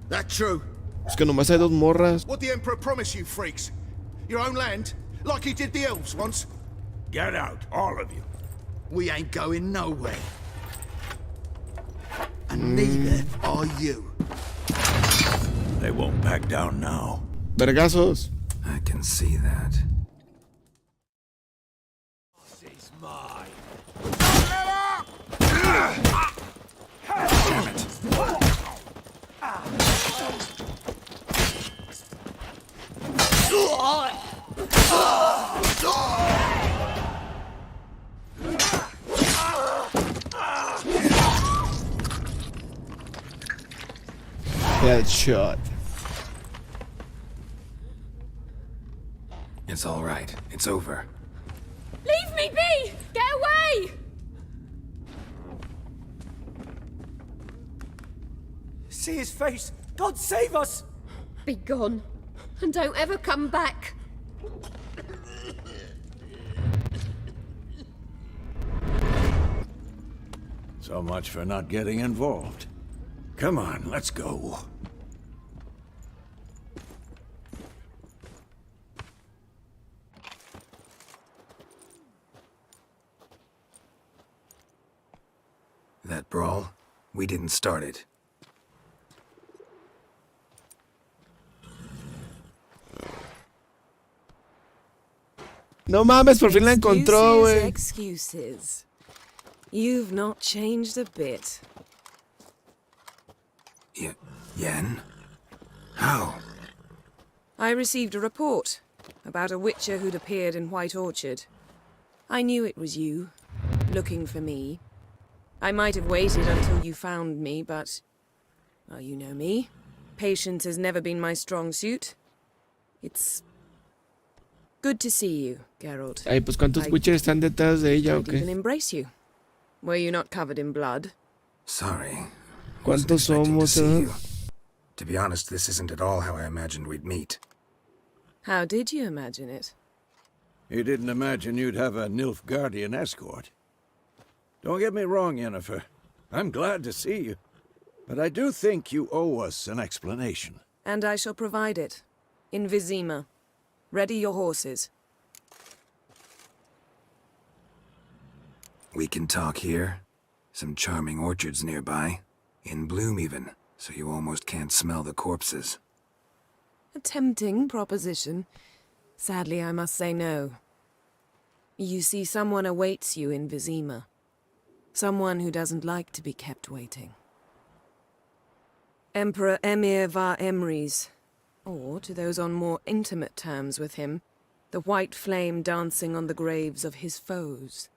Speaker 3: That true?
Speaker 12: Es que nomás hay dos morras.
Speaker 3: What the Emperor promise you, freaks? Your own land? Like he did the elves once?
Speaker 13: Get out, all of you.
Speaker 3: We ain't going nowhere. And neither are you.
Speaker 13: They won't back down now.
Speaker 12: Vergazos.
Speaker 2: I can see that.
Speaker 13: This is mine.
Speaker 2: Damn it.
Speaker 12: Headshot.
Speaker 2: It's all right. It's over.
Speaker 1: Leave me be! Get away!
Speaker 10: See his face! God save us!
Speaker 14: Be gone, and don't ever come back.
Speaker 13: So much for not getting involved. Come on, let's go.
Speaker 2: That brawl, we didn't start it.
Speaker 12: No mames, por fin la encontró, güey.
Speaker 15: Excuses. You've not changed a bit.
Speaker 2: Yen? How?
Speaker 15: I received a report about a witcher who'd appeared in White Orchard. I knew it was you, looking for me. I might have waited until you found me, but... well, you know me. Patience has never been my strong suit. It's... good to see you, Geralt.
Speaker 12: Ay, pues ¿cuántos witchers están detrás de ella o
Speaker 15: I didn't
Speaker 12: qué?
Speaker 15: embrace you. Were you not covered in blood?
Speaker 2: Sorry.
Speaker 12: ¿Cuántos somos,
Speaker 2: To be honest, this isn't at all how I imagined we'd meet.
Speaker 15: How did you imagine it?
Speaker 13: You didn't imagine you'd have a Nilfgaardian escort. Don't get me wrong, Yennefer. I'm glad to see you. But I do think you owe us an explanation.
Speaker 15: And I shall provide it. In Vizima. Ready your horses.
Speaker 2: We can talk here. Some charming orchards nearby. In bloom even, so you almost can't smell the corpses.
Speaker 15: A tempting proposition. Sadly, I must say no. You see, someone awaits you in Vizima. Someone who doesn't like to be kept waiting. Emperor Emir var Emrys, or, to those on more intimate terms with him, the white flame dancing on the graves of his foes.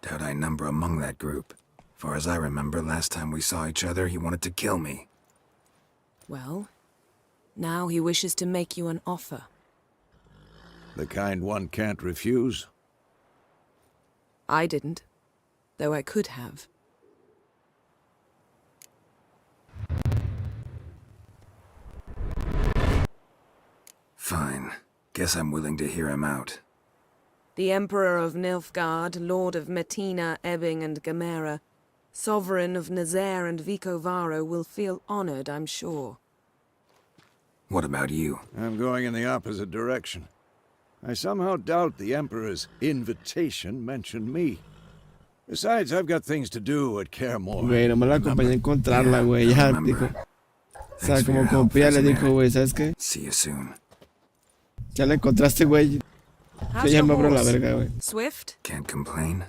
Speaker 2: Doubt I number among that group. Far as I remember, last time we saw each other, he wanted to kill me.
Speaker 15: Well, now he wishes to make you an offer.
Speaker 13: The kind one can't refuse?
Speaker 15: I didn't, though I could have.
Speaker 2: Fine. Guess I'm willing to hear him out.
Speaker 15: The Emperor of Nilfgaard, Lord of Metina, Ebbing, and Gamera, Sovereign of Nazaire and Vicovaro, will feel honored, I'm sure.
Speaker 2: What about you?
Speaker 13: I'm going in the opposite direction. I somehow doubt the Emperor's invitation mentioned me. Besides, I've got things to do at Caremore.
Speaker 12: Güey, nomás la acompañé a encontrarla, güey. Ya, dijo. O sea, como compía le dijo, güey, ¿sabes qué?
Speaker 2: See you soon.
Speaker 12: Ya la encontraste, güey.
Speaker 15: How's
Speaker 12: Ya
Speaker 15: your
Speaker 12: me abro la
Speaker 15: horse?
Speaker 12: verga, güey.
Speaker 15: Swift?
Speaker 2: Can't complain.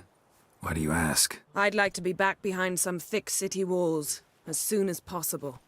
Speaker 2: Why do you ask?
Speaker 15: I'd like to be back behind some thick city walls as soon as possible.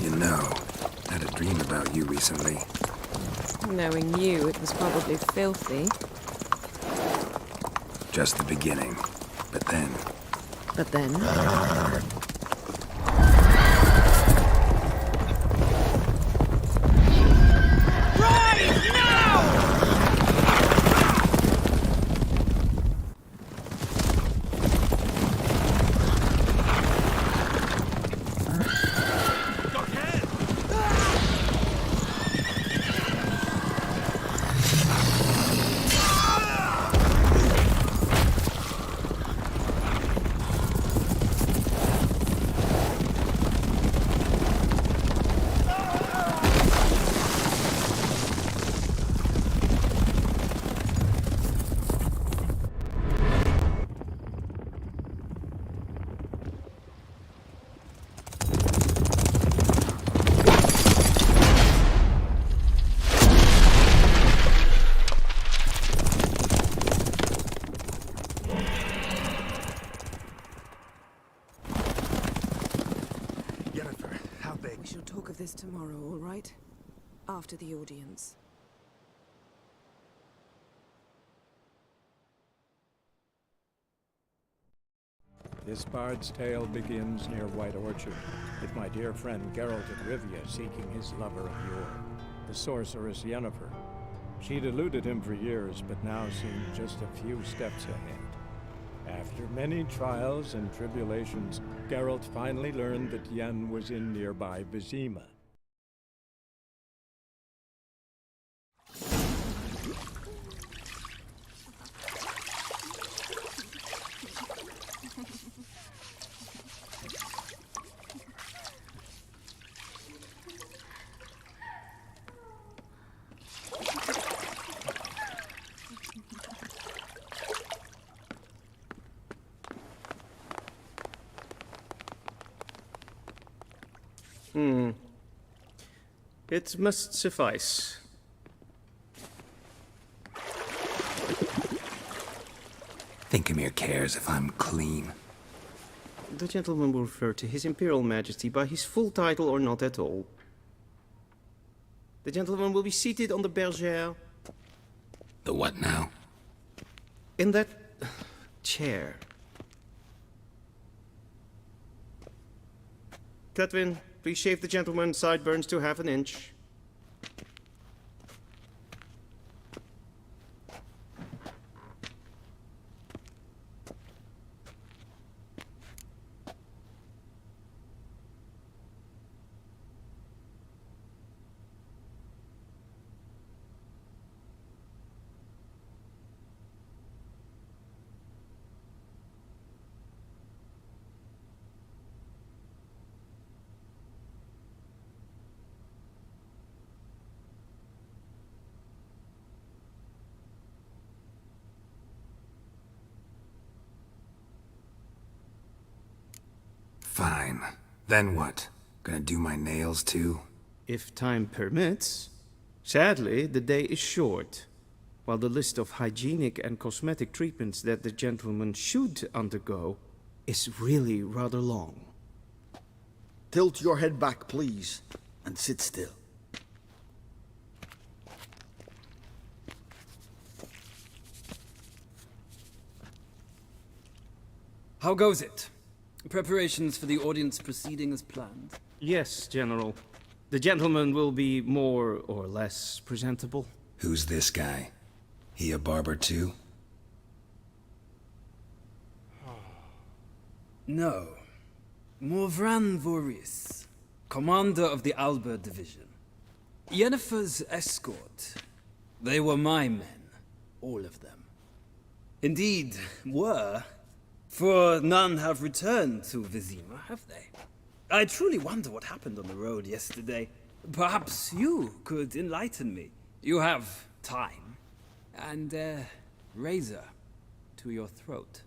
Speaker 2: You know, I had a dream about you recently.
Speaker 15: Knowing you, it was probably filthy.
Speaker 2: Just the beginning. But then...
Speaker 15: But then... We shall talk of this tomorrow, all right? After the audience.
Speaker 16: This bard's tale begins near White Orchard, with my dear friend Geralt of Rivia seeking his lover of yore, the sorceress Yennefer. She'd eluded him for years, but now seemed just a few steps ahead. After many trials and tribulations, Geralt finally learned that Yen was in nearby Vizima.
Speaker 17: It must suffice.
Speaker 2: Thinkemere cares if I'm clean.
Speaker 17: The gentleman will refer to His Imperial Majesty by his full title or not at all. The gentleman will be seated on the bergère.
Speaker 2: The what now?
Speaker 17: In that chair. Cletwin, please shave the gentleman's sideburns to half an inch.
Speaker 2: Then what? Gonna do my nails too?
Speaker 17: If time permits. Sadly, the day is short, while the list of hygienic and cosmetic treatments that the gentleman should undergo is really rather long.
Speaker 18: Tilt your head back, please, and sit still.
Speaker 11: How goes it? Preparations for the audience proceeding as planned?
Speaker 17: Yes, General. The gentleman will be more or less presentable.
Speaker 2: Who's this guy? He a barber too?
Speaker 11: No. Morvran Voris, commander of the Alba Division. Yennefer's escort. They were my men, all of them. Indeed, were. For none have returned to Vizima, have they? I truly wonder what happened on the road yesterday. Perhaps you could enlighten me. You have time. And a razor to your throat.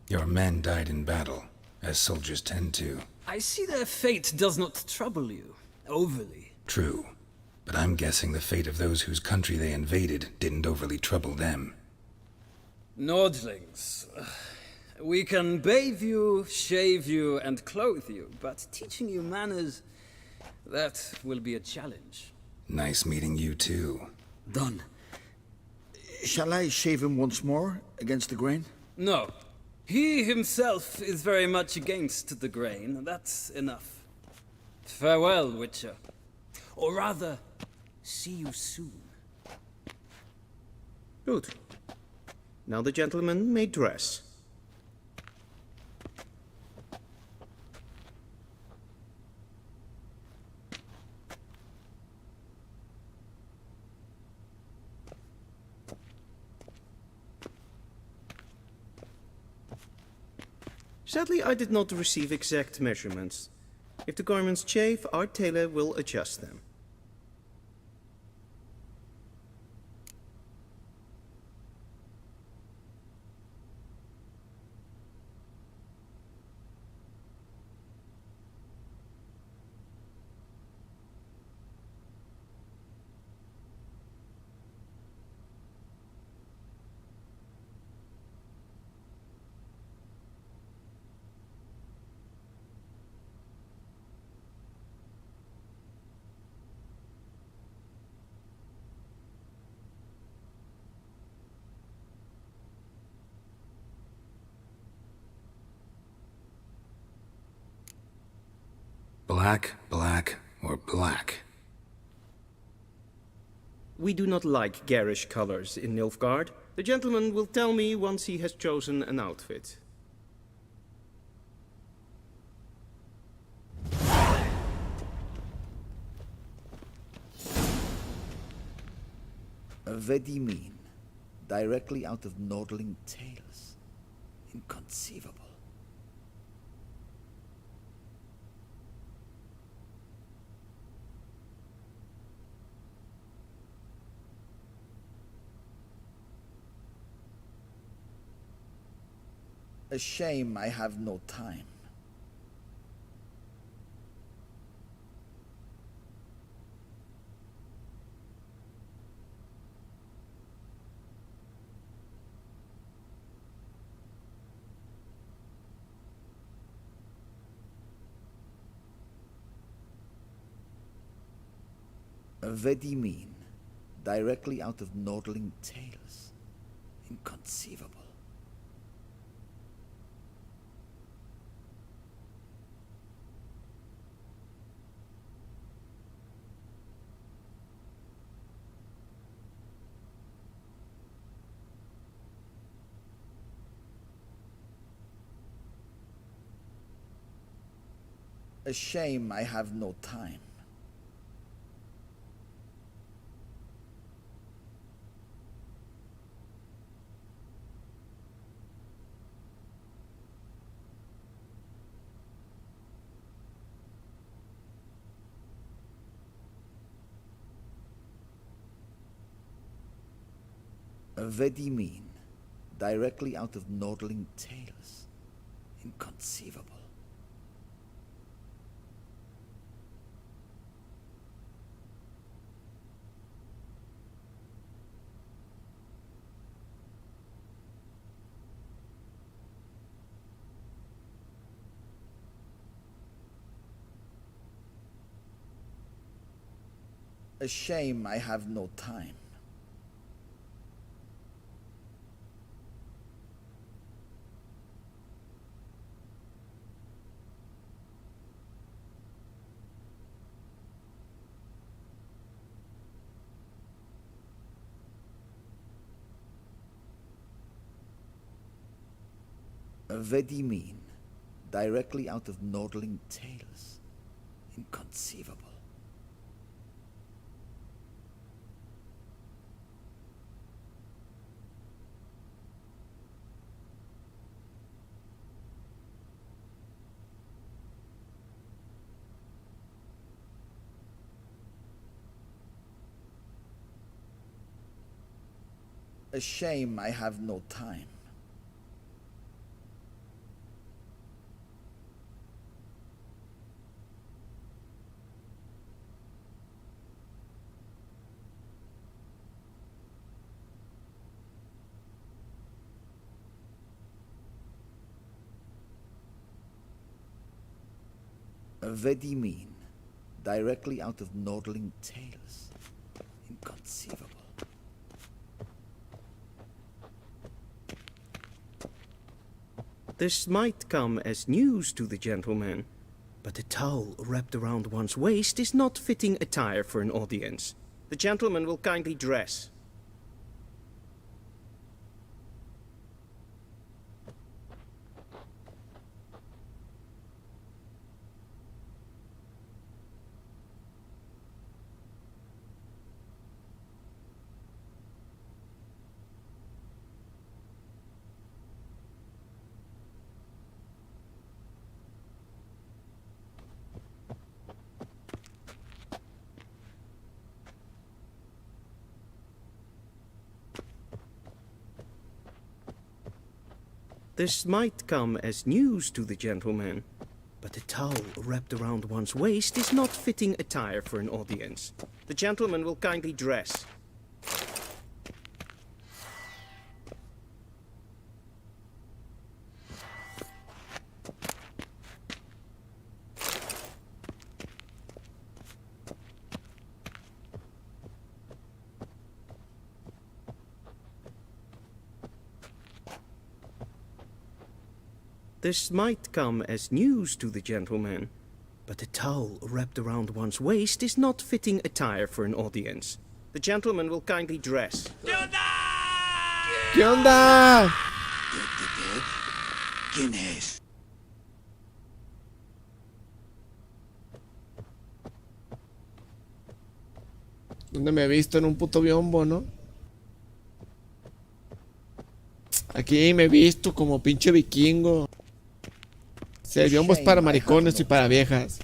Speaker 2: Your men died in battle, as soldiers tend to.
Speaker 11: I see their fate does not trouble you overly.
Speaker 2: True. But I'm guessing the fate of those whose country they invaded didn't overly trouble them.
Speaker 11: Nordlings. We can bathe you, shave you, and clothe you, but teaching you manners, that will be a challenge.
Speaker 2: Nice meeting you too.
Speaker 18: Done. Shall I shave him once more, against the grain?
Speaker 11: No. He himself is very much against the grain. That's enough. Farewell, Witcher. Or rather, see you soon.
Speaker 17: Good. Now the gentleman may dress. Sadly, I did not receive exact measurements. If the garments chafe, our tailor will adjust them.
Speaker 2: Black, black, or black?
Speaker 17: We do not like garish colors in Nilfgaard. The gentleman will tell me once he has chosen an outfit.
Speaker 18: Vedimin, directly out of Nordling tales. Inconceivable. A shame I have no time. Vedimin, directly out of Nordling tales. Inconceivable. A shame I have no time. Vedimin, directly out of Nordling tales. Inconceivable. A shame I have no time. Vedimin, directly out of Nordling tales. Inconceivable. A shame I have no time. Very mean. Directly out of Nordling tales. Inconceivable.
Speaker 17: This might come as news to the gentleman, but a towel wrapped around one's waist is not fitting attire for an audience. The gentleman will kindly dress. This might come as news to the gentleman, but a towel wrapped around one's waist is not fitting attire for an audience. The gentleman will kindly dress. This might come as news to the gentleman, but a towel wrapped around one's waist is not fitting attire for an audience. The gentleman will kindly dress.
Speaker 12: ¿Qué onda?
Speaker 18: ¿Quién es?
Speaker 12: ¿Dónde me he visto? En un puto biombo, ¿no? Aquí me he visto como pinche vikingo. O sea, el biombo es para maricones y para viejas.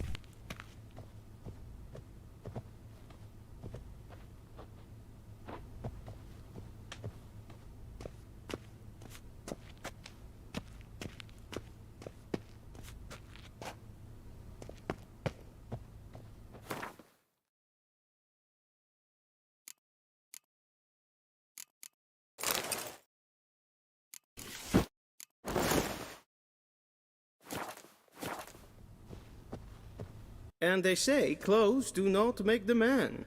Speaker 17: And they say clothes do not make the man.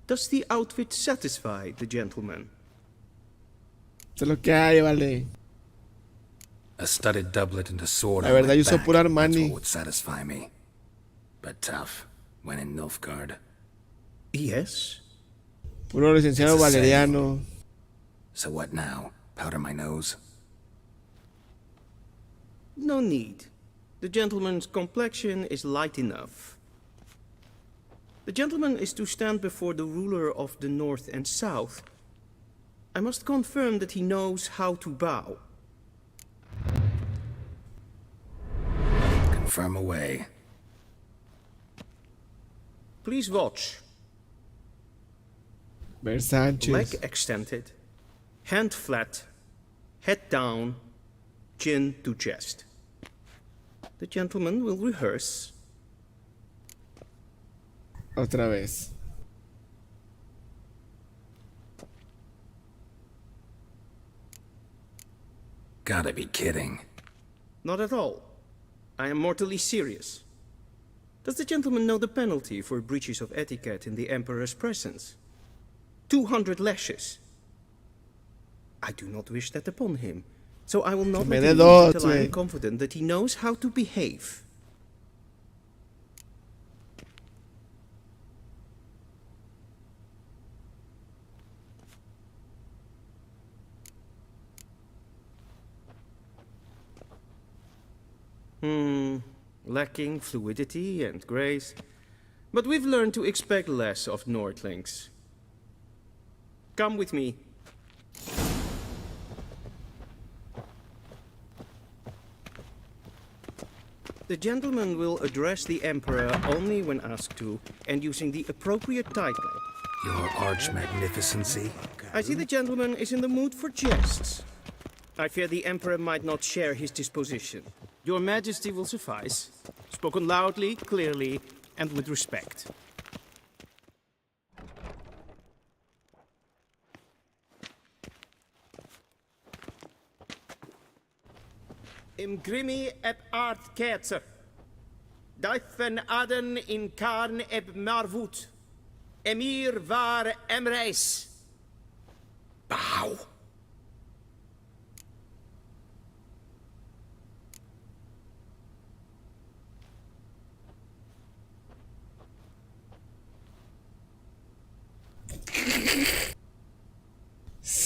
Speaker 17: Does the outfit satisfy the gentleman?
Speaker 12: Esto es lo que hay, vale.
Speaker 2: A studded doublet and a sword
Speaker 12: La
Speaker 2: on
Speaker 12: verdad,
Speaker 2: my
Speaker 12: yo uso
Speaker 2: back,
Speaker 12: pura
Speaker 2: that's
Speaker 12: Armani.
Speaker 2: what would satisfy me. But tough when in Nilfgaard.
Speaker 17: Yes.
Speaker 12: Puro licenciado
Speaker 2: It's a
Speaker 12: valeriano.
Speaker 2: So what now? Powder my nose?
Speaker 17: No need. The gentleman's complexion is light enough. The gentleman is to stand before the ruler of the North and South. I must confirm that he knows how to bow.
Speaker 2: Confirm away.
Speaker 17: Please watch.
Speaker 12: Ver Sánchez.
Speaker 17: Leg extended, hand flat, head down, chin to chest. The gentleman will rehearse.
Speaker 12: Otra vez.
Speaker 2: Gotta be kidding.
Speaker 17: Not at all. I am mortally serious. Does the gentleman know the penalty for breaches of etiquette in the Emperor's presence? 200 lashes. I do not wish that upon him, so I will not
Speaker 12: Me
Speaker 17: let him
Speaker 12: dé
Speaker 17: leave
Speaker 12: dos,
Speaker 17: until I am
Speaker 12: güey.
Speaker 17: confident that he knows how to behave. Lacking fluidity and grace. But we've learned to expect less of Nordlings. Come with me. The gentleman will address the Emperor only when asked to, and using the appropriate title.
Speaker 2: Your arch magnificency?
Speaker 17: I see the gentleman is in the mood for jests. I fear the Emperor might not share his disposition. Your Majesty will suffice. Spoken loudly, clearly, and with respect. Im Grimmi et Art Ketzer. Daithen Aden in Karn eb Marvut. Emir var Emreis. Bow.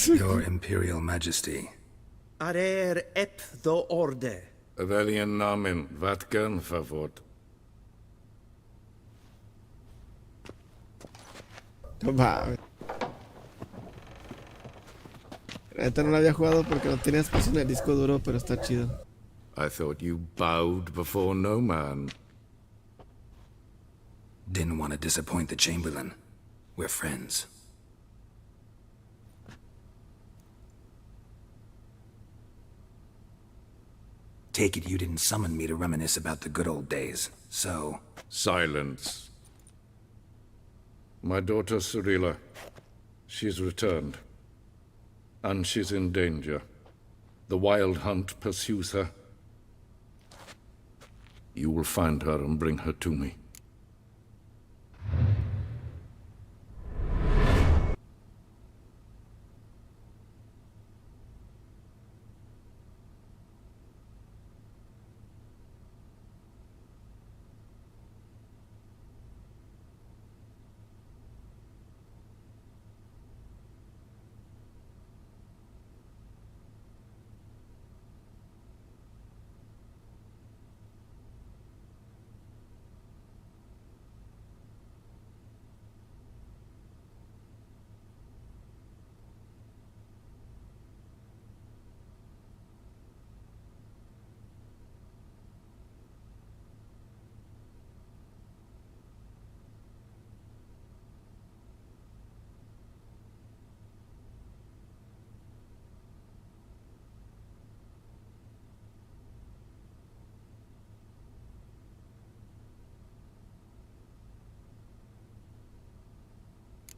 Speaker 2: Your Imperial Majesty.
Speaker 17: Arer ep the orde.
Speaker 9: Welchen Namen? Wat gern verwort?
Speaker 12: No mames. Esta no la había jugado porque no tenía espacio en el disco duro, pero está chido.
Speaker 9: I thought you bowed before no man.
Speaker 2: Didn't want to disappoint the Chamberlain. We're friends. Take it you didn't summon me to reminisce about the good old days, so...
Speaker 9: Silence. My daughter Cyrilla, she's returned. And she's in danger. The Wild Hunt pursues her. You will find her and bring her to me.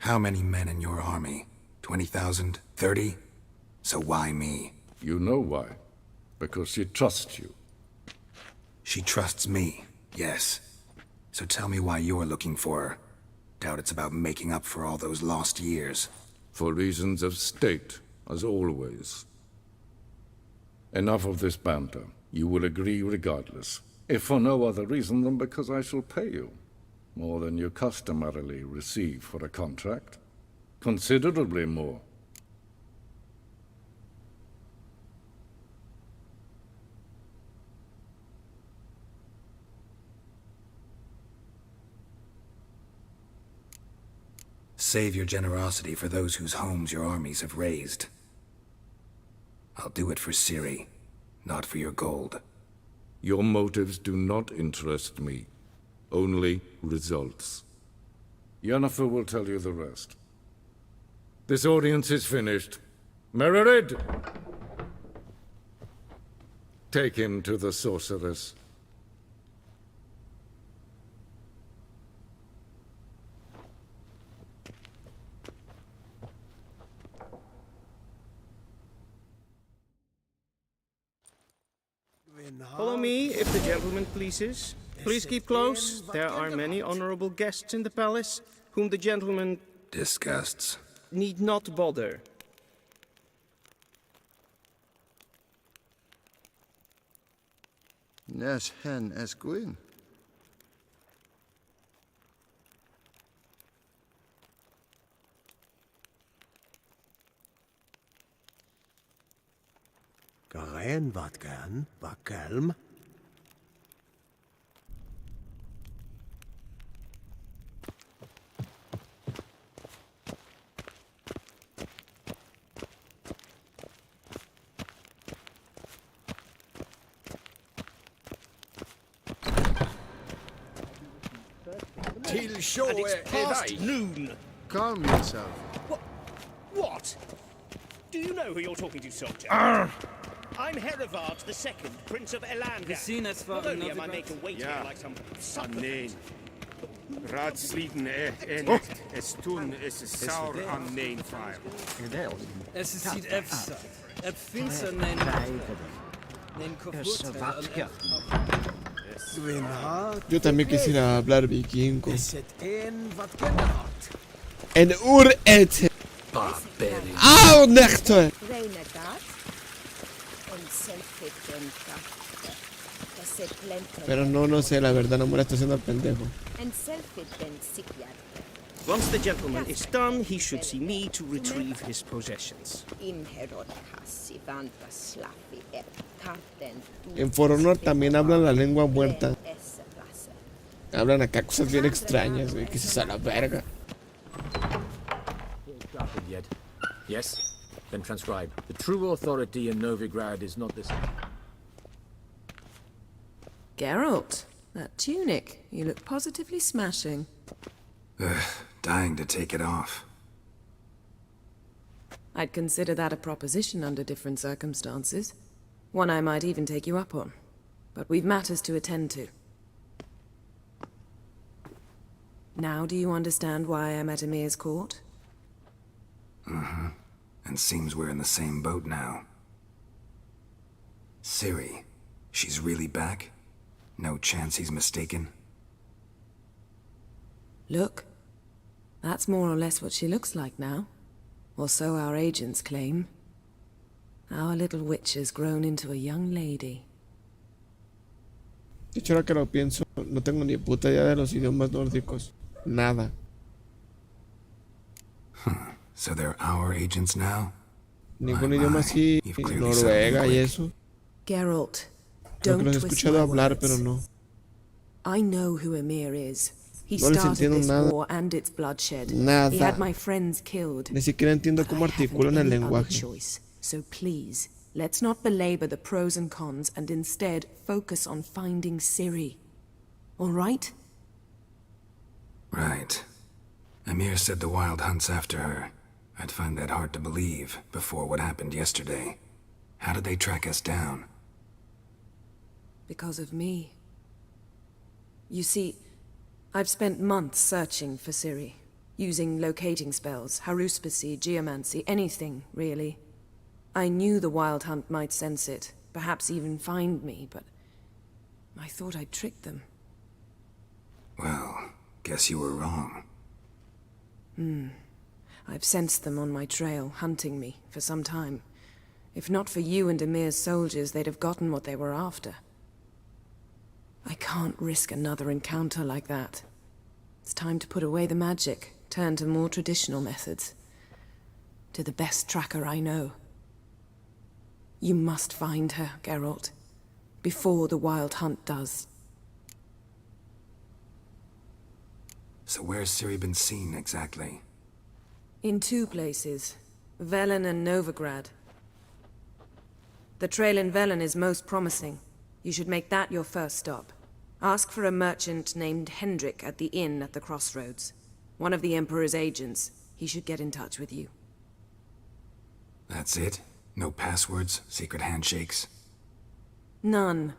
Speaker 2: How many men in your army? 20,000? 30? So why me?
Speaker 9: You know why. Because she trusts you.
Speaker 2: She trusts me, yes. So tell me why you're looking for her. Doubt it's about making up for all those lost years.
Speaker 9: For reasons of state, as always. Enough of this banter. You will agree regardless. If for no other reason than because I shall pay you. More than you customarily receive for a contract. Considerably more.
Speaker 2: Save your generosity for those whose homes your armies have razed. I'll do it for Ciri, not for your gold.
Speaker 9: Your motives do not interest me. Only results. Yennefer will tell you the rest. This audience is finished. Mererid! Take him to the sorceress.
Speaker 17: Follow me, if the gentleman pleases. Please keep close. There are many honorable guests in the palace, whom the gentleman...
Speaker 2: disgusts.
Speaker 17: ...need not bother.
Speaker 18: Nes hen esquin.
Speaker 19: Garen wat gan, wat kelm.
Speaker 18: Till show
Speaker 3: And it's past noon.
Speaker 18: Calm yourself.
Speaker 3: What? Do you know who you're talking to, soldier? I'm Herivard II, Prince of Elangar.
Speaker 11: Gesehen, es war
Speaker 3: Not only am I
Speaker 11: another
Speaker 3: making wait here
Speaker 17: Ja.
Speaker 3: like some
Speaker 17: Nein.
Speaker 3: supplicant.
Speaker 17: Raadsleden nicht. Es tun es sauer an nein fire.
Speaker 11: Es sieht efsa. Finster nein. Nein kaputt.
Speaker 12: Yo también quisiera hablar vikingo.
Speaker 19: Is it in wat generaat?
Speaker 12: En ur-et.
Speaker 19: Barbarian.
Speaker 12: ¡Ah, Nectar!
Speaker 14: Renegat. En self-identa. Ese plente.
Speaker 12: Pero no sé, la verdad, no me la estoy haciendo al pendejo.
Speaker 14: En self-ident siquiar.
Speaker 17: Once the gentleman is done, he should see me to retrieve his possessions.
Speaker 12: En For Honor también hablan la lengua muerta. Hablan acá cosas bien extrañas, güey, que se a la verga.
Speaker 20: Yet. Yes? Then transcribe. The true authority in Novigrad is not this.
Speaker 15: Geralt, that tunic. You look positively smashing.
Speaker 2: Ugh, dying to take it off.
Speaker 15: I'd consider that a proposition under different circumstances. One I might even take you up on. But we've matters to attend to. Now do you understand why I'm at Emir's court?
Speaker 2: Mm-hmm. And seems we're in the same boat now. Ciri, she's really back? No chance he's mistaken?
Speaker 15: Look, that's more or less what she looks like now. Or so our agents claim. Our little witch has grown into a young lady.
Speaker 12: De hecho, ahora que lo pienso, no tengo ni puta idea de los idiomas nórdicos. Nada.
Speaker 2: So they're our agents now?
Speaker 12: Ningún idioma así, Noruega y eso.
Speaker 15: Geralt,
Speaker 12: Creo que
Speaker 15: don't
Speaker 12: los he
Speaker 15: twist
Speaker 12: escuchado
Speaker 15: my
Speaker 12: hablar,
Speaker 15: words.
Speaker 12: pero no.
Speaker 15: I know who Emir is. He
Speaker 12: No les
Speaker 15: started
Speaker 12: entiendo
Speaker 15: this
Speaker 12: nada.
Speaker 15: war and its bloodshed. He
Speaker 12: Nada.
Speaker 15: had my friends killed.
Speaker 12: Ni siquiera entiendo cómo articulan el
Speaker 15: Any other
Speaker 12: lenguaje.
Speaker 15: choice. So please, let's not belabor the pros and cons and instead focus on finding Ciri. All right?
Speaker 2: Right. Emir said the Wild Hunt's after her. I'd find that hard to believe before what happened yesterday. How did they track us down?
Speaker 15: Because of me. You see, I've spent months searching for Ciri, using locating spells, haruspicy, geomancy, anything, really. I knew the Wild Hunt might sense it, perhaps even find me, but I thought I'd tricked them.
Speaker 2: Well, guess you were wrong.
Speaker 15: I've sensed them on my trail, hunting me, for some time. If not for you and Emir's soldiers, they'd have gotten what they were after. I can't risk another encounter like that. It's time to put away the magic, turn to more traditional methods. To the best tracker I know. You must find her, Geralt. Before the Wild Hunt does.
Speaker 2: So where's Ciri been seen exactly?
Speaker 15: In two places. Velen and Novigrad. The trail in Velen is most promising. You should make that your first stop. Ask for a merchant named Hendrik at the inn at the crossroads. One of the Emperor's agents. He should get in touch with you.
Speaker 2: That's it? No passwords, secret handshakes?
Speaker 15: None.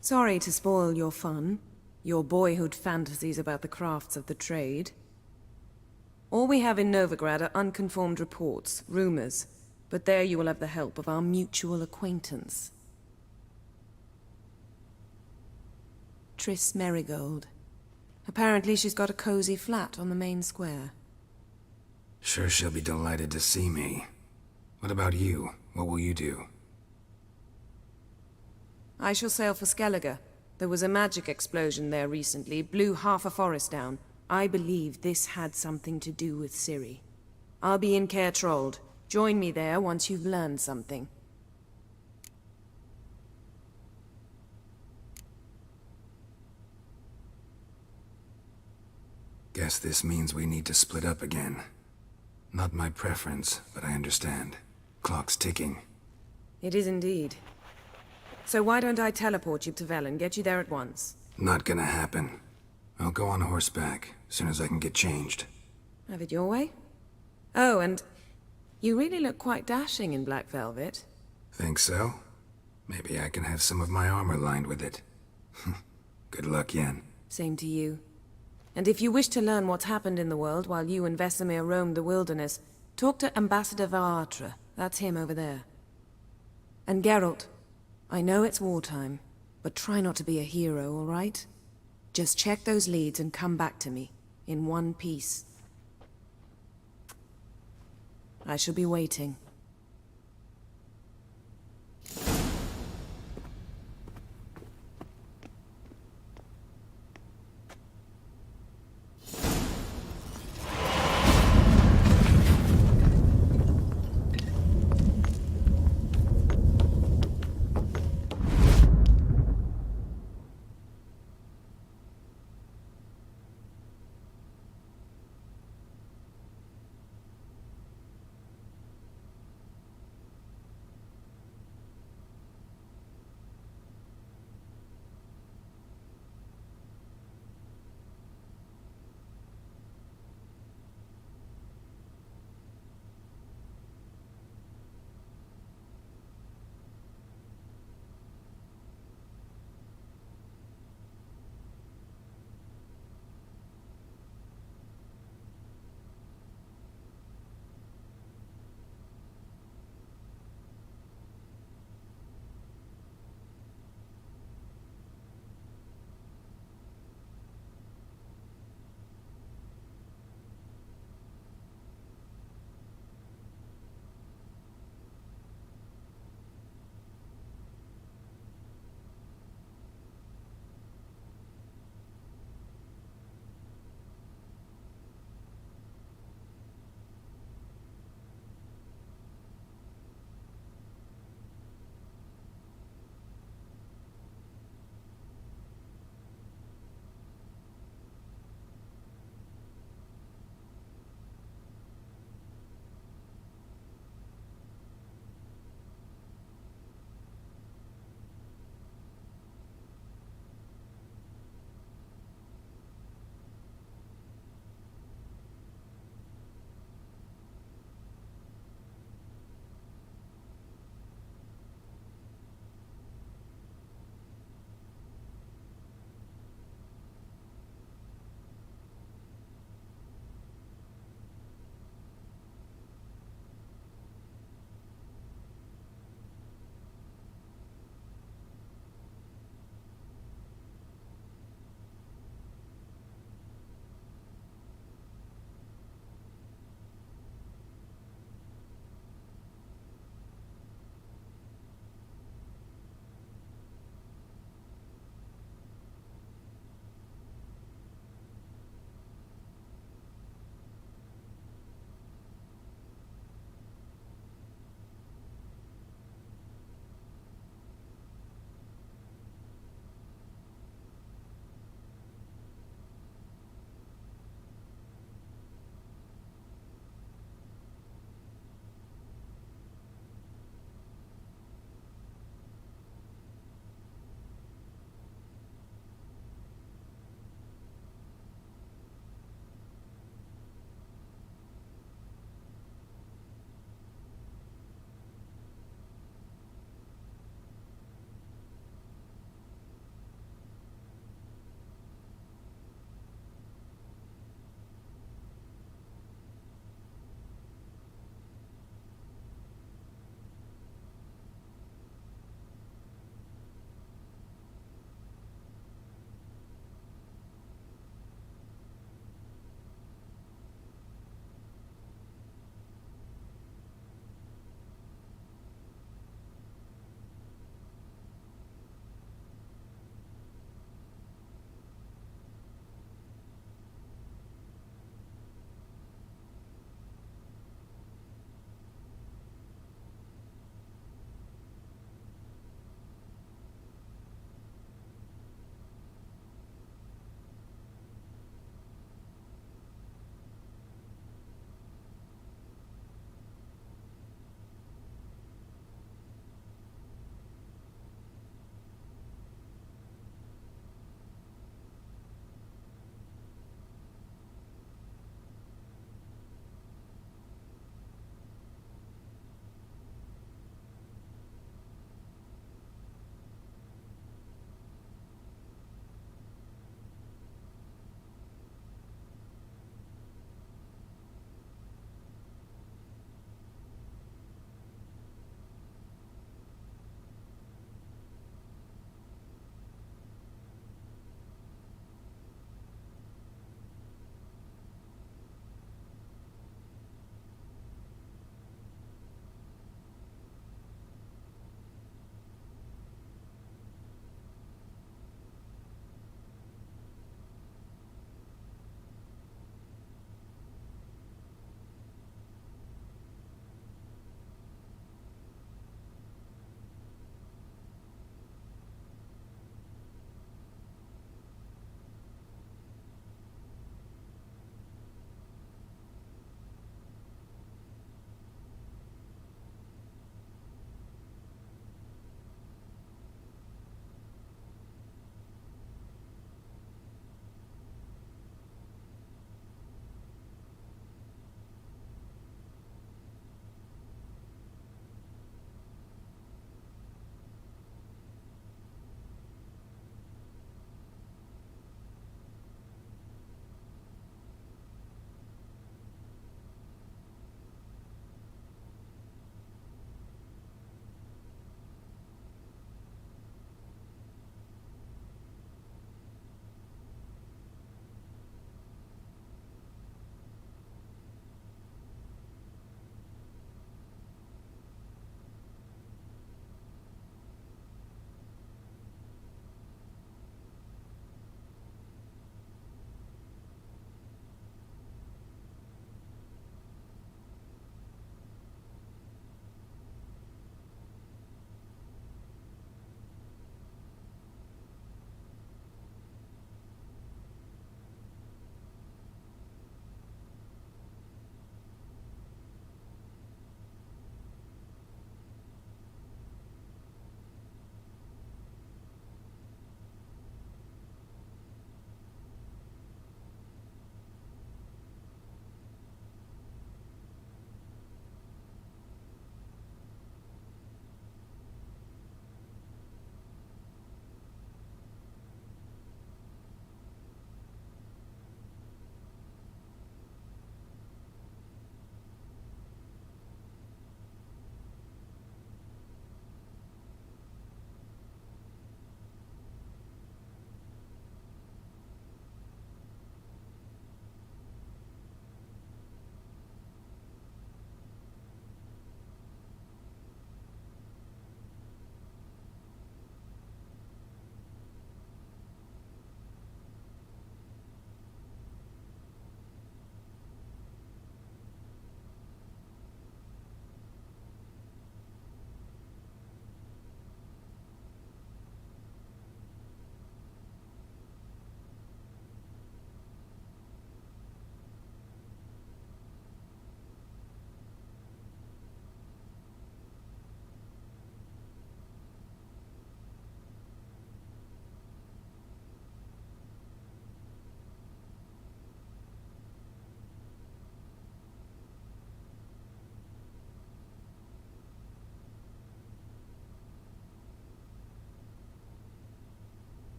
Speaker 15: Sorry to spoil your fun. Your boyhood fantasies about the crafts of the trade. All we have in Novigrad are unconfirmed reports, rumors. But there you will have the help of our mutual acquaintance. Triss Merigold. Apparently she's got a cozy flat on the main square.
Speaker 2: Sure she'll be delighted to see me. What about you? What will you do?
Speaker 15: I shall sail for Skellige. There was a magic explosion there recently, blew half a forest down. I believe this had something to do with Ciri. I'll be in Caer Trold. Join me there once you've learned something.
Speaker 2: Guess this means we need to split up again. Not my preference, but I understand. Clock's ticking.
Speaker 15: It is indeed. So why don't I teleport you to Velen, get you there at once?
Speaker 2: Not gonna happen. I'll go on horseback, as soon as I can get changed.
Speaker 15: Have it your way? Oh, and you really look quite dashing in black velvet.
Speaker 2: Think so? Maybe I can have some of my armor lined with it. Good luck, Yen.
Speaker 15: Same to you. And if you wish to learn what's happened in the world while you and Vesemir roamed the wilderness, talk to Ambassador Varatra. That's him over there. And Geralt, I know it's wartime, But try not to be a hero, all right? Just check those leads and come back to me, in one piece. I shall be waiting.